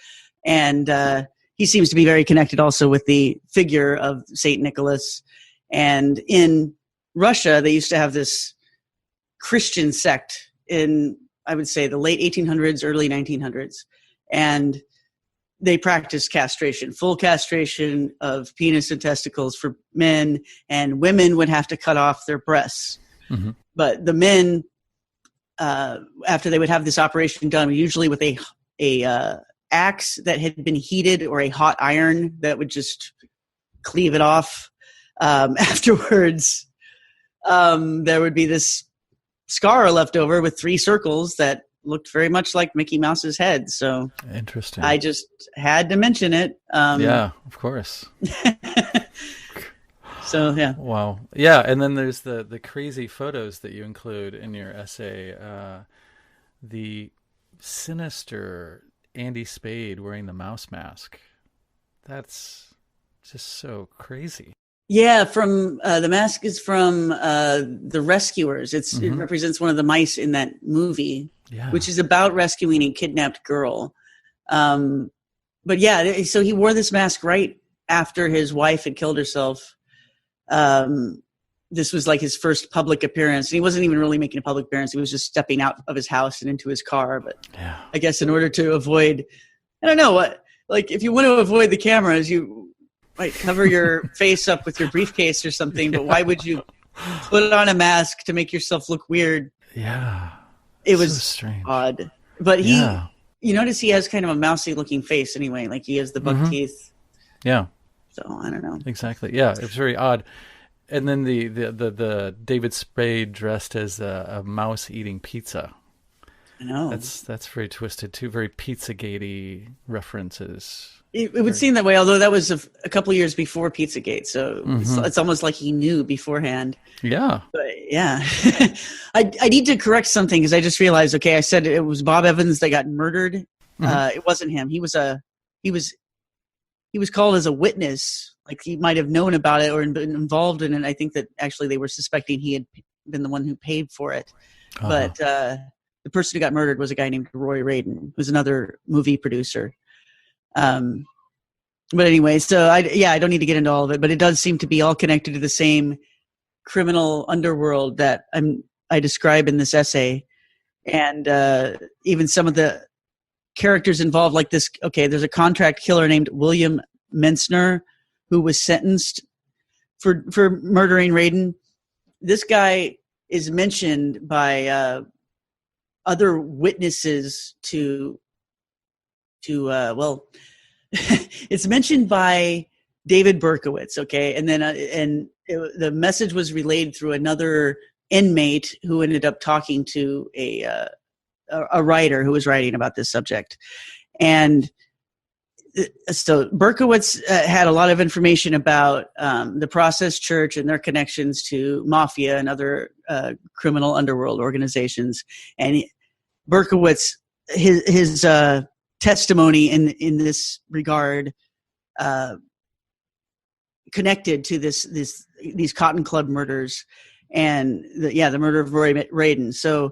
And he seems to be very connected also with the figure of Saint Nicholas. And in Russia, they used to have this Christian sect in, I would say, the late 1800s, early 1900s. And they practiced castration, full castration of penis and testicles for men, and women would have to cut off their breasts. Mm-hmm. But the men, after they would have this operation done, usually with a axe that had been heated or a hot iron that would just cleave it off. Afterwards, there would be this scar left over with 3 circles that looked very much like Mickey Mouse's head. So interesting. I just had to mention it. Yeah, of course. So yeah. Wow. Yeah, and then there's the crazy photos that you include in your essay. The sinister Andy Spade wearing the mouse mask. That's just so crazy. Yeah, from the mask is from The Rescuers. It represents one of the mice in that movie, which is about rescuing a kidnapped girl. But yeah, so he wore this mask right after his wife had killed herself. This was like his first public appearance. And he wasn't even really making a public appearance. He was just stepping out of his house and into his car. But I guess in order to avoid, I don't know what, like if you want to avoid the cameras, you might cover your face up with your briefcase or something. But why would you put on a mask to make yourself look weird? Yeah. It was so strange. Odd. But you notice he has kind of a mousy looking face anyway. Like he has the buck teeth. Yeah. So I don't know. Exactly. Yeah, it was very odd. And then the David Spade dressed as a mouse eating pizza. I know. That's very twisted too. Very Pizzagate-y references. It would seem that way, although that was a couple of years before Pizzagate, so it's almost like he knew beforehand. Yeah. But yeah. I need to correct something because I just realized, okay, I said it was Bob Evans that got murdered. It wasn't him. He was called as a witness. Like he might have known about it or been involved in it. I think that actually they were suspecting he had been the one who paid for it. But the person who got murdered was a guy named Roy Radin, who's another movie producer. But anyway, so I don't need to get into all of it, but it does seem to be all connected to the same criminal underworld that I describe in this essay. And even some of the characters involved, like this, okay, there's a contract killer named William Mensner who was sentenced for murdering Radin. This guy is mentioned by other witnesses to it's mentioned by David Berkowitz, okay, and then the message was relayed through another inmate who ended up talking to a writer who was writing about this subject. And so Berkowitz had a lot of information about the Process Church and their connections to mafia and other criminal underworld organizations. And Berkowitz, his testimony in this regard connected to these Cotton Club murders and the murder of Roy Radin. So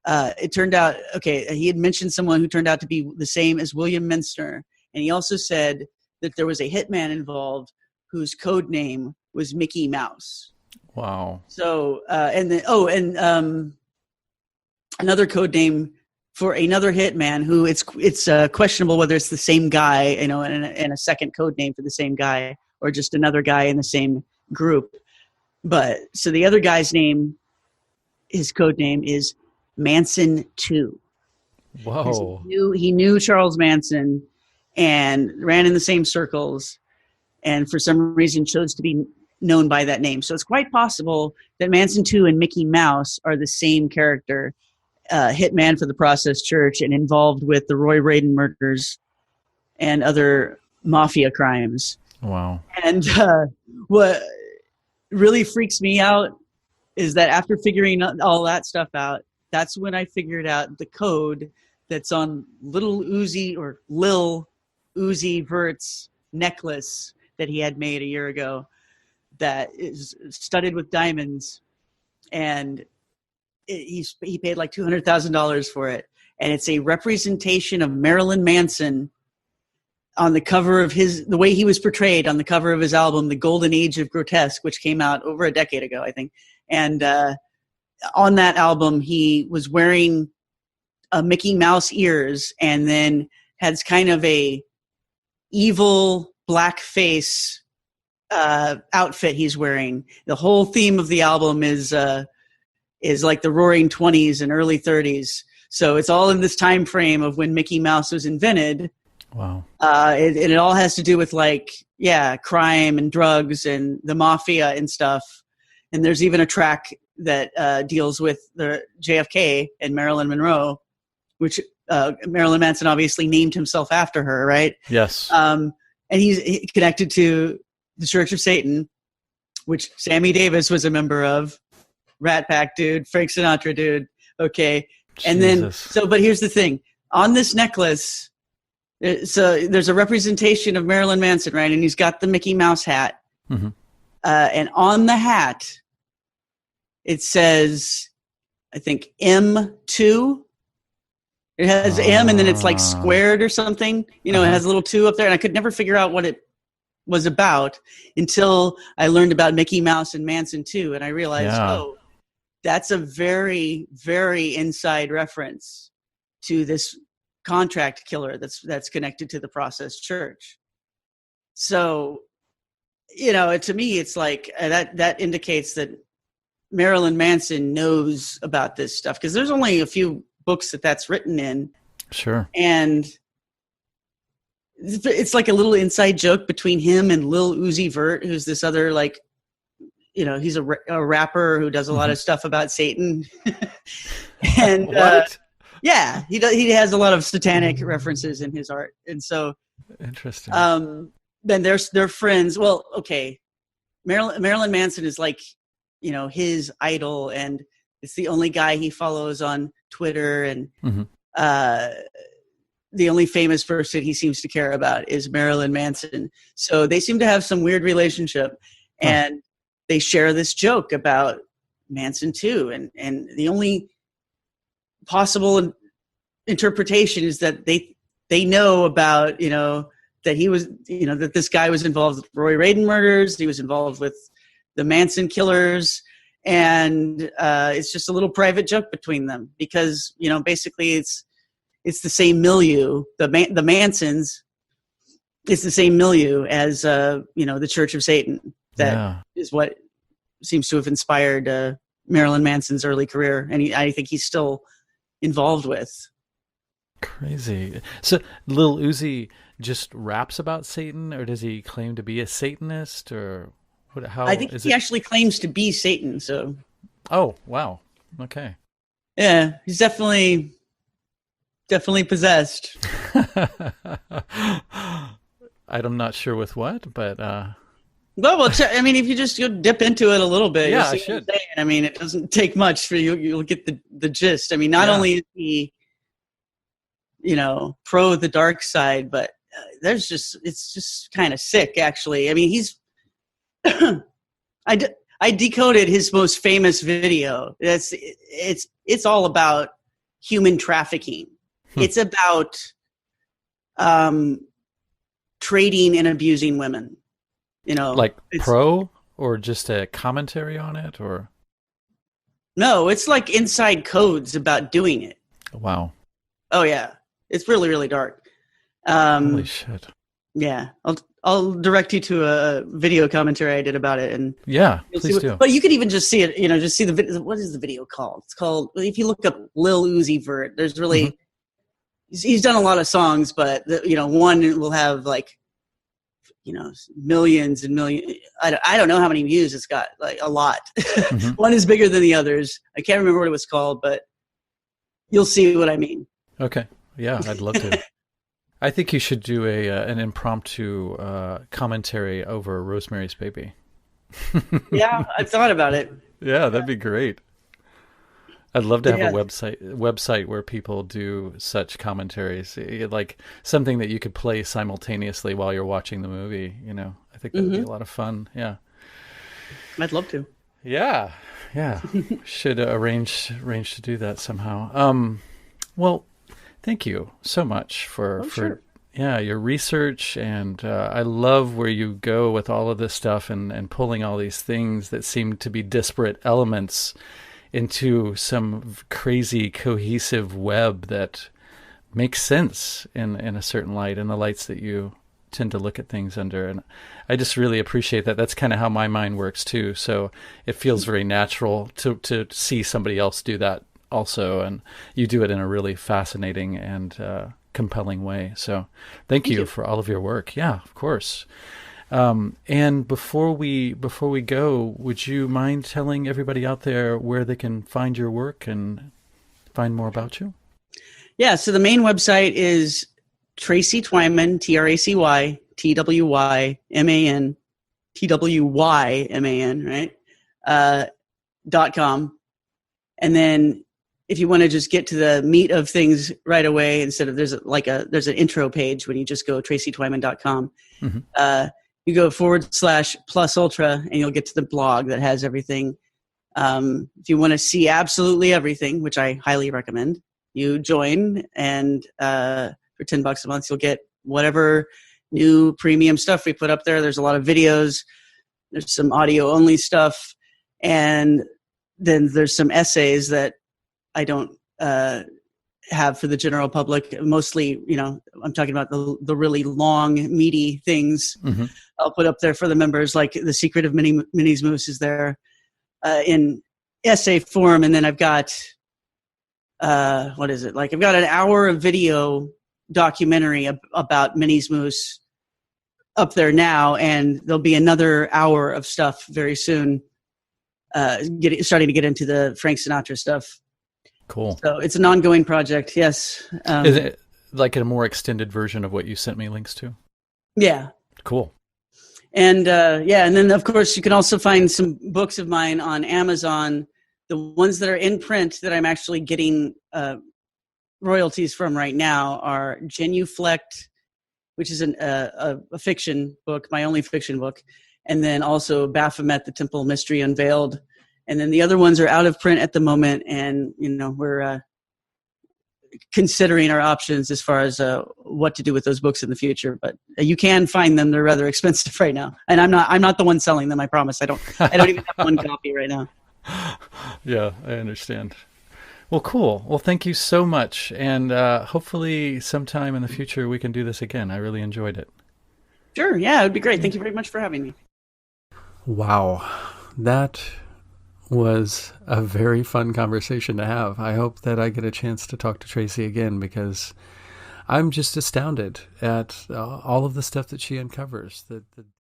it turned out, okay, he had mentioned someone who turned out to be the same as William Mensner. And he also said that there was a hitman involved whose code name was Mickey Mouse. Wow. So, another code name for another hitman who it's questionable whether it's the same guy, and a second code name for the same guy or just another guy in the same group. But so the other guy's name, his code name is Manson 2. Whoa. He knew Charles Manson and ran in the same circles, and for some reason chose to be known by that name. So it's quite possible that Manson 2 and Mickey Mouse are the same character, hitman for the Process Church and involved with the Roy Radin murders and other mafia crimes. Wow. And what really freaks me out is that after figuring all that stuff out, that's when I figured out the code that's on Lil Uzi Vert's necklace that he had made a year ago that is studded with diamonds, and he paid like $200,000 for it, and it's a representation of Marilyn Manson on the cover of the way he was portrayed on the cover of his album, The Golden Age of Grotesque, which came out over a decade ago, I think. And on that album, he was wearing Mickey Mouse ears, and then has kind of a evil black face outfit he's wearing. The whole theme of the album is like the Roaring 20s and early 30s. So it's all in this time frame of when Mickey Mouse was invented. Wow. It all has to do with crime and drugs and the mafia and stuff. And there's even a track that deals with the JFK and Marilyn Monroe, which Marilyn Manson obviously named himself after her, right? Yes. And he's connected to the Church of Satan, which Sammy Davis was a member of. Rat Pack dude, Frank Sinatra dude. Okay. And Jesus. but here's the thing. On this necklace, so there's a representation of Marilyn Manson, right? And he's got the Mickey Mouse hat. Mm-hmm. And on the hat, it says, I think, M2. It has M, and then it's like squared or something. It has a little 2 up there. And I could never figure out what it was about until I learned about Mickey Mouse and Manson 2. And I realized, that's a very, very inside reference to this contract killer that's connected to the Process Church. So, to me, it's like that indicates that Marilyn Manson knows about this stuff, because there's only a few books that's written in. Sure. And it's like a little inside joke between him and Lil Uzi Vert, who's this other he's a rapper who does a lot of stuff about Satan. And what? Yeah, he has a lot of satanic references in his art. And so interesting. Then they're friends. Well, okay. Marilyn Manson is like, his idol, and it's the only guy he follows on Twitter, and the only famous person he seems to care about is Marilyn Manson. So they seem to have some weird relationship, and they share this joke about Manson too. And the only possible interpretation is that they know about, that he was, that this guy was involved with Roy Raiden murders. He was involved with the Manson killers. And it's just a little private joke between them, because, basically it's the same milieu. The Mansons, it's the same milieu as, the Church of Satan. That is what seems to have inspired Marilyn Manson's early career. And I think he's still involved with. Crazy. So Lil Uzi just raps about Satan, or does he claim to be a Satanist, or how? I think he actually claims to be Satan. So. Oh, wow. Okay. Yeah, he's definitely possessed. I'm not sure with what, but. Well, if you just dip into it a little bit, yeah, I should. It doesn't take much for you. You'll get the gist. Not only is he, pro the dark side, but it's just kind of sick, actually. He's. I decoded his most famous video. It's all about human trafficking. It's about trading and abusing women. Like pro, or just a commentary on it, or? No, it's like inside codes about doing it. Wow. Oh yeah, it's really, really dark. Holy shit. Yeah, I'll direct you to a video commentary I did about it, and please do. But you could even just see it. Just see the video. What is the video called? It's called. If you look up Lil Uzi Vert, there's really he's done a lot of songs, but one will have like millions and millions. I don't know how many views it's got. Like a lot. One is bigger than the others. I can't remember what it was called, but you'll see what I mean. Okay. Yeah, I'd love to. I think you should do an impromptu commentary over Rosemary's Baby. Yeah, I've thought about it. Yeah, that'd be great. I'd love to have a website where people do such commentaries, like something that you could play simultaneously while you're watching the movie. I think that would be a lot of fun. Yeah, I'd love to. Yeah. Should arrange to do that somehow. Well, thank you so much for yeah, your research, and I love where you go with all of this stuff and pulling all these things that seem to be disparate elements into some crazy cohesive web that makes sense in a certain light, in the lights that you tend to look at things under. And I just really appreciate that. That's kind of how my mind works too. So it feels very natural to see somebody else do that also. And you do it in a really fascinating and compelling way. So thank you for all of your work. Yeah, of course. And before we go, would you mind telling everybody out there where they can find your work and find more about you? Yeah, so the main website is Tracy Twyman, TracyTwyman, right? .com. And then if you want to just get to the meat of things right away, instead of there's an intro page when you just go tracytwyman.com. Mm-hmm. You go /plus ultra and you'll get to the blog that has everything. If you want to see absolutely everything, which I highly recommend, you join, and for $10 a month, you'll get whatever new premium stuff we put up there. There's a lot of videos. There's some audio only stuff. And then there's some essays that I don't have for the general public. Mostly, I'm talking about the really long, meaty things. Mm-hmm. I'll put up there for the members, like The Secret of Minnie's Moose is there in essay form. And then I've got, I've got an hour of video documentary about Minnie's Moose up there now, and there'll be another hour of stuff very soon, starting to get into the Frank Sinatra stuff. Cool. So it's an ongoing project, yes. Is it like a more extended version of what you sent me links to? Yeah. Cool. And and then of course you can also find some books of mine on Amazon. The ones that are in print that I'm actually getting royalties from right now are Genuflect, which is a fiction book, my only fiction book, and then also Baphomet, the Temple Mystery Unveiled. And then the other ones are out of print at the moment, and we're considering our options as far as what to do with those books in the future. But you can find them; they're rather expensive right now, and I'm not the one selling them. I promise. I don't even have one copy right now. Yeah, I understand. Well, cool. Well, thank you so much, and hopefully sometime in the future we can do this again. I really enjoyed it. Sure. Yeah, it would be great. Thank you very much for having me. Wow, that was a very fun conversation to have. I hope that I get a chance to talk to Tracy again, because I'm just astounded at all of the stuff that she uncovers. The